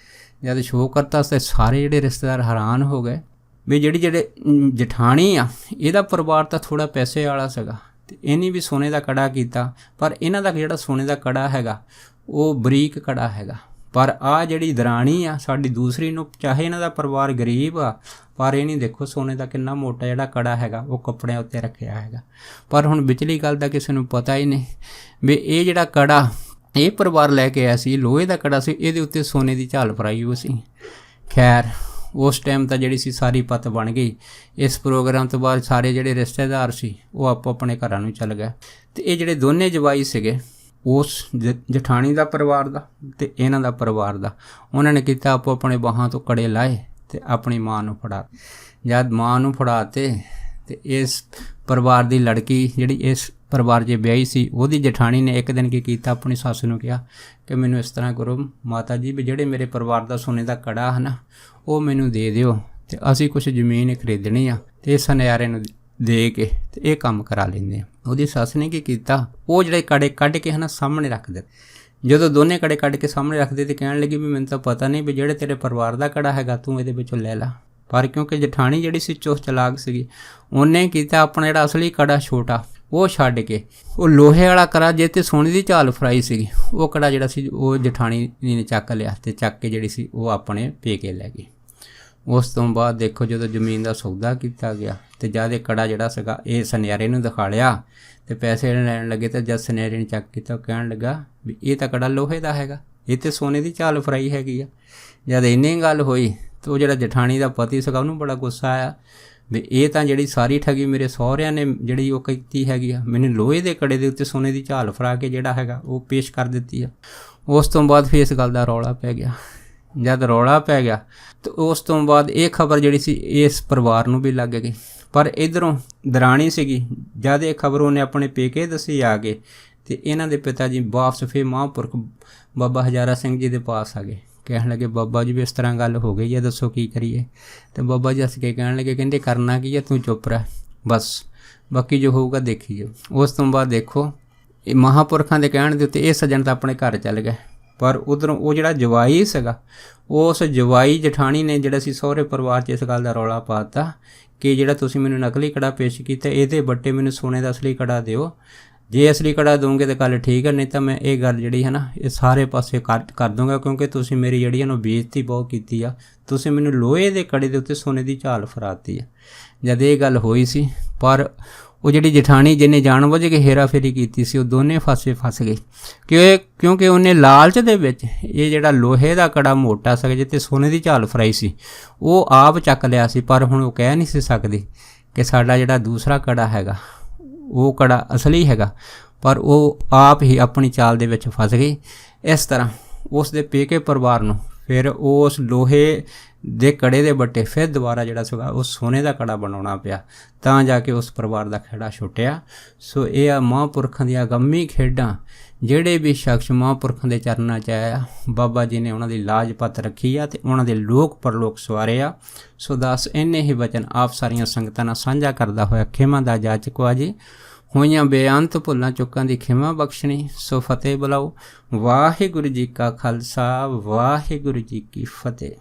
ਜਦ ਸ਼ੋਅ ਕਰਤਾ ਤਾਂ ਸਾਰੇ ਜਿਹੜੇ ਰਿਸ਼ਤੇਦਾਰ ਹੈਰਾਨ ਹੋ ਗਏ ਵੀ ਜਿਹੜੇ ਜਠਾਣੀ ਆ ਇਹਦਾ ਪਰਿਵਾਰ ਤਾਂ ਥੋੜ੍ਹਾ ਪੈਸੇ ਵਾਲਾ ਸੀਗਾ ਅਤੇ ਇਹਨੇ ਵੀ ਸੋਨੇ ਦਾ ਕੜਾ ਕੀਤਾ, ਪਰ ਇਹਨਾਂ ਦਾ ਜਿਹੜਾ ਸੋਨੇ ਦਾ ਕੜਾ ਹੈਗਾ ਉਹ ਬਰੀਕ ਕੜਾ ਹੈਗਾ, ਪਰ ਆਹ ਜਿਹੜੀ ਦਰਾਣੀ ਆ ਸਾਡੀ ਦੂਸਰੀ ਨੂੰ ਚਾਹੇ ਇਹਨਾਂ ਦਾ ਪਰਿਵਾਰ ਗਰੀਬ ਆ ਪਰ ਇਹ ਨਹੀਂ ਦੇਖੋ ਸੋਨੇ ਦਾ ਕਿੰਨਾ ਮੋਟਾ ਜਿਹੜਾ ਕੜਾ ਹੈਗਾ ਉਹ ਕੱਪੜਿਆਂ ਉੱਤੇ ਰੱਖਿਆ ਹੈਗਾ। ਪਰ ਹੁਣ ਵਿਚਲੀ ਗੱਲ ਦਾ ਕਿਸੇ ਨੂੰ ਪਤਾ ਹੀ ਨਹੀਂ ਵੀ ਇਹ ਜਿਹੜਾ ਕੜਾ ਇਹ ਪਰਿਵਾਰ ਲੈ ਕੇ ਆਇਆ ਸੀ ਲੋਹੇ ਦਾ ਕੜਾ ਸੀ, ਇਹਦੇ ਉੱਤੇ ਸੋਨੇ ਦੀ ਝਾਲ ਫਰਾਈ ਹੋਈ ਸੀ। ਖੈਰ ਉਸ ਟਾਈਮ ਤਾਂ ਜਿਹੜੀ ਸੀ ਸਾਰੀ ਪੱਤ ਬਣ ਗਈ। ਇਸ ਪ੍ਰੋਗਰਾਮ ਤੋਂ ਬਾਅਦ ਸਾਰੇ ਜਿਹੜੇ ਰਿਸ਼ਤੇਦਾਰ ਸੀ ਉਹ ਆਪੋ ਆਪਣੇ ਘਰਾਂ ਨੂੰ ਚੱਲ ਗਏ ਅਤੇ ਇਹ ਜਿਹੜੇ ਦੋਨੇ ਜਵਾਈ ਸੀਗੇ ਉਸ ਜਠਾਣੀ ਦਾ ਪਰਿਵਾਰ ਦਾ ਅਤੇ ਇਹਨਾਂ ਦਾ ਪਰਿਵਾਰ ਦਾ, ਉਹਨਾਂ ਨੇ ਕੀਤਾ ਆਪੋ ਆਪਣੇ ਬਾਹਾਂ ਤੋਂ ਕੜੇ ਲਾਏ ਅਤੇ ਆਪਣੀ ਮਾਂ ਨੂੰ ਫੜਾ। ਜਦ ਮਾਂ ਨੂੰ ਫੜਾਤੇ ਅਤੇ ਇਸ ਪਰਿਵਾਰ ਦੀ ਲੜਕੀ ਜਿਹੜੀ ਇਸ ਪਰਿਵਾਰ 'ਚ ਵਿਆਹੀ ਸੀ ਉਹਦੀ ਜਠਾਣੀ ਨੇ ਇੱਕ ਦਿਨ ਕੀ ਕੀਤਾ, ਆਪਣੀ ਸੱਸ ਨੂੰ ਕਿਹਾ ਕਿ ਮੈਨੂੰ ਇਸ ਤਰ੍ਹਾਂ ਕਰੋ ਮਾਤਾ ਜੀ ਵੀ ਜਿਹੜੇ ਮੇਰੇ ਪਰਿਵਾਰ ਦਾ ਸੋਨੇ ਦਾ ਕੜਾ ਹੈ ਨਾ ਉਹ ਮੈਨੂੰ ਦੇ ਦਿਓ ਅਤੇ ਅਸੀਂ ਕੁਛ ਜ਼ਮੀਨ ਖਰੀਦਣੀ ਆ ਅਤੇ ਇਸ ਸੁਨਿਆਰੇ ਨੂੰ ਦੇ ਕੇ ਅਤੇ ਇਹ ਕੰਮ ਕਰਾ ਲੈਂਦੇ ਹਾਂ। ਉਹਦੀ ਸੱਸ ਨੇ ਕੀ ਕੀਤਾ, ਉਹ ਜਿਹੜੇ ਕੜੇ ਕੱਢ ਕੇ ਹੈ ਨਾ ਸਾਹਮਣੇ ਰੱਖ ਦਿੱਤੇ। ਜਦੋਂ ਦੋਨੇ ਕੜੇ ਕੱਢ ਕੇ ਸਾਹਮਣੇ ਰੱਖਦੇ ਅਤੇ ਕਹਿਣ ਲੱਗੀ ਵੀ ਮੈਨੂੰ ਤਾਂ ਪਤਾ ਨਹੀਂ ਵੀ ਜਿਹੜੇ ਤੇਰੇ ਪਰਿਵਾਰ ਦਾ ਕੜਾ ਹੈਗਾ ਤੂੰ ਇਹਦੇ ਵਿੱਚੋਂ ਲੈ ਲਾ। ਪਰ ਕਿਉਂਕਿ ਜਠਾਣੀ ਜਿਹੜੀ ਸੀ ਚੁਸਤ ਚਲਾਕ ਸੀਗੀ ਉਹਨੇ ਕੀਤਾ ਆਪਣਾ ਜਿਹੜਾ ਅਸਲੀ ਕੜਾ ਛੋਟਾ ਉਹ ਛੱਡ ਕੇ ਉਹ ਲੋਹੇ ਵਾਲਾ ਕੜਾ ਜਿਹਦੇ 'ਤੇ ਸੋਨੇ ਦੀ ਝਾਲ ਫਰਾਈ ਸੀਗੀ ਉਹ ਕੜਾ ਜਿਹੜਾ ਸੀ ਉਹ ਜਠਾਣੀ ਨੇ ਚੱਕ ਲਿਆ ਅਤੇ ਚੱਕ ਕੇ ਜਿਹੜੀ ਸੀ ਉਹ ਆਪਣੇ ਪੇਕੇ ਲੈ ਗਈ। ਉਸ ਤੋਂ ਬਾਅਦ ਦੇਖੋ ਜਦੋਂ ਜ਼ਮੀਨ ਦਾ ਸੌਦਾ ਕੀਤਾ ਗਿਆ ਅਤੇ ਜਦ ਇਹ ਕੜਾ ਜਿਹੜਾ ਸੀਗਾ ਇਹ ਸੁਨਿਆਰੇ ਨੂੰ ਦਿਖਾ ਲਿਆ ਅਤੇ ਪੈਸੇ ਲੈਣ ਲੱਗੇ ਤਾਂ ਜਦ ਸੁਨਿਆਰੇ ਨੇ ਚੱਕ ਕੀਤਾ ਉਹ ਕਹਿਣ ਲੱਗਾ ਵੀ ਇਹ ਤਾਂ ਕੜਾ ਲੋਹੇ ਦਾ ਹੈਗਾ, ਇਹ 'ਤੇ ਸੋਨੇ ਦੀ ਝਾਲ ਫਰਾਈ ਹੈਗੀ ਆ। ਜਦ ਇੰਨੀ ਗੱਲ ਹੋਈ ਤਾਂ ਉਹ ਜਿਹੜਾ ਜਠਾਣੀ ਦਾ ਪਤੀ ਸੀਗਾ ਉਹਨੂੰ ਬੜਾ ਗੁੱਸਾ ਆਇਆ ਵੀ ਇਹ ਤਾਂ ਜਿਹੜੀ ਸਾਰੀ ਠੱਗੀ ਮੇਰੇ ਸਹੁਰਿਆਂ ਨੇ ਜਿਹੜੀ ਉਹ ਕੀਤੀ ਹੈਗੀ ਆ, ਮੈਨੂੰ ਲੋਹੇ ਦੇ ਕੜੇ ਦੇ ਉੱਤੇ ਸੋਨੇ ਦੀ ਝਾਲ ਫਰਾ ਕੇ ਜਿਹੜਾ ਹੈਗਾ ਉਹ ਪੇਸ਼ ਕਰ ਦਿੱਤੀ ਆ। ਉਸ ਤੋਂ ਬਾਅਦ ਫਿਰ ਇਸ ਗੱਲ ਦਾ ਰੌਲਾ ਪੈ ਗਿਆ। ਜਦ ਰੌਲਾ ਪੈ ਗਿਆ ਤਾਂ ਉਸ ਤੋਂ ਬਾਅਦ ਇਹ ਖਬਰ ਜਿਹੜੀ ਸੀ ਇਸ ਪਰਿਵਾਰ ਨੂੰ ਵੀ ਲੱਗ ਗਈ, ਪਰ ਇੱਧਰੋਂ ਦਰਾਣੀ ਸੀਗੀ ਜਦ ਇਹ ਖਬਰ ਉਹਨੇ ਆਪਣੇ ਪੇਕੇ ਦੱਸੀ ਆ ਕੇ ਅਤੇ ਇਹਨਾਂ ਦੇ ਪਿਤਾ ਜੀ ਵਾਪਸ ਫਿਰ ਮਹਾਂਪੁਰਖ ਬਾਬਾ ਹਜ਼ਾਰਾ ਸਿੰਘ ਜੀ ਦੇ ਪਾਸ ਆ ਗਏ। ਕਹਿਣ ਲੱਗੇ ਬਾਬਾ ਜੀ ਵੀ ਇਸ ਤਰ੍ਹਾਂ ਗੱਲ ਹੋ ਗਈ ਹੈ, ਦੱਸੋ ਕੀ ਕਰੀਏ। ਅਤੇ ਬਾਬਾ ਜੀ ਹੱਸ ਕੇ ਕਹਿਣ ਲੱਗੇ, ਕਹਿੰਦੇ ਕਰਨਾ ਕੀ ਹੈ, ਤੂੰ ਚੁੱਪ ਰਹਿ ਬਸ, ਬਾਕੀ ਜੋ ਹੋਊਗਾ ਦੇਖੀ ਜਾਓ। ਉਸ ਤੋਂ ਬਾਅਦ ਦੇਖੋ ਮਹਾਂਪੁਰਖਾਂ ਦੇ ਕਹਿਣ ਦੇ ਉੱਤੇ ਇਹ ਸੱਜਣ ਤਾਂ ਆਪਣੇ ਘਰ ਚੱਲ ਗਏ, ਪਰ ਉਧਰੋਂ ਉਹ ਜਿਹੜਾ ਜਵਾਈ ਸੀਗਾ, ਉਸ ਜਵਾਈ ਜਠਾਣੀ ਨੇ ਜਿਹੜਾ ਸੀ ਸਹੁਰੇ ਪਰਿਵਾਰ 'ਚ ਇਸ ਗੱਲ ਦਾ ਰੌਲਾ ਪਾ ਦਿੱਤਾ ਕਿ ਜਿਹੜਾ ਤੁਸੀਂ ਮੈਨੂੰ ਨਕਲੀ ਕੜਾ ਪੇਸ਼ ਕੀਤਾ, ਇਹਦੇ ਬੱਟੇ ਮੈਨੂੰ ਸੋਨੇ ਦਾ ਅਸਲੀ ਕੜਾ ਦਿਓ। ਜੇ ਅਸਲੀ ਕੜਾ ਦੋਗੇ ਤਾਂ ਗੱਲ ਠੀਕ ਹੈ, ਨਹੀਂ ਤਾਂ ਮੈਂ ਇਹ ਗੱਲ ਜਿਹੜੀ ਹੈ ਨਾ ਇਹ ਸਾਰੇ ਪਾਸੇ ਕਰ ਦੂੰਗਾ, ਕਿਉਂਕਿ ਤੁਸੀਂ ਮੇਰੀ ਜਿਹੜੀ ਇਹਨੂੰ ਬੇਇੱਜ਼ਤੀ ਬਹੁਤ ਕੀਤੀ ਆ। ਤੁਸੀਂ ਮੈਨੂੰ ਲੋਹੇ ਦੇ ਕੜੇ ਦੇ ਉੱਤੇ ਸੋਨੇ ਦੀ ਝਾਲ ਫਰਾਤੀ ਆ। ਜਦ ਇਹ ਗੱਲ ਹੋਈ ਸੀ, ਪਰ ਉਹ ਜਿਹੜੀ ਜਠਾਣੀ ਜਿਹਨੇ ਜਾਣਬੁੱਝ ਕੇ ਹੇਰਾਫੇਰੀ ਕੀਤੀ ਸੀ, ਉਹ ਦੋਨੇ ਫਸ ਗਏ ਕਿਉਂਕਿ ਉਹਨੇ ਲਾਲਚ ਦੇ ਵਿੱਚ ਇਹ ਜਿਹੜਾ ਲੋਹੇ ਦਾ ਕੜਾ ਮੋਟਾ ਸੀ ਜਿੱਤੇ ਸੋਨੇ ਦੀ ਝਾਲ ਫਰਾਈ ਸੀ, ਉਹ ਆਪ ਚੱਕ ਲਿਆ ਸੀ। ਪਰ ਹੁਣ ਉਹ ਕਹਿ ਨਹੀਂ ਸੀ ਸਕਦੀ ਕਿ ਸਾਡਾ ਜਿਹੜਾ ਦੂਸਰਾ ਕੜਾ ਹੈਗਾ ਉਹ ਕੜਾ ਅਸਲੀ ਹੈਗਾ, ਪਰ ਉਹ ਆਪ ਹੀ ਆਪਣੀ ਚਾਲ ਦੇ ਵਿੱਚ ਫਸ ਗਈ। ਇਸ ਤਰ੍ਹਾਂ ਉਸ ਦੇ ਪੇਕੇ ਪਰਿਵਾਰ ਨੂੰ ਫਿਰ ਉਸ ਲੋਹੇ ਦੇ ਕੜੇ ਦੇ ਬੱਟੇ ਫਿਰ ਦੁਬਾਰਾ ਜਿਹੜਾ ਸੀਗਾ ਉਹ ਸੋਨੇ ਦਾ ਕੜਾ ਬਣਾਉਣਾ ਪਿਆ, ਤਾਂ ਜਾ ਕੇ ਉਸ ਪਰਿਵਾਰ ਦਾ ਖਹਿੜਾ ਛੁੱਟਿਆ। ਸੋ ਇਹ ਆ ਮਹਾਂਪੁਰਖਾਂ ਦੀਆਂ ਅਗੰਮੀ ਖੇਡਾਂ। ਜਿਹੜੇ ਵੀ ਸ਼ਖਸ ਮਹਾਂਪੁਰਖਾਂ ਦੇ ਚਰਨਾਂ 'ਚ ਆਇਆ, ਬਾਬਾ ਜੀ ਨੇ ਉਹਨਾਂ ਦੀ ਲਾਜ ਪੱਤ ਰੱਖੀ ਆ ਅਤੇ ਉਹਨਾਂ ਦੇ ਲੋਕ ਪਰਲੋਕ ਸਵਾਰੇ ਆ। ਸੋ ਦੱਸ ਇੰਨੇ ਹੀ ਵਚਨ ਆਪ ਸਾਰੀਆਂ ਸੰਗਤਾਂ ਨਾਲ ਸਾਂਝਾ ਕਰਦਾ ਹੋਇਆ ਖਿਮਾ ਦਾ ਜਾਚਕ ਆ ਜੀ। ਹੋਈਆਂ ਬੇਅੰਤ ਭੁੱਲਾਂ ਚੁੱਕਾਂ ਦੀ ਖਿਮਾ ਬਖਸ਼ਣੀ। ਸੋ ਫਤਿਹ ਬੁਲਾਓ। ਵਾਹਿਗੁਰੂ ਜੀ ਕਾ ਖਾਲਸਾ, ਵਾਹਿਗੁਰੂ ਜੀ ਕੀ ਫਤਿਹ।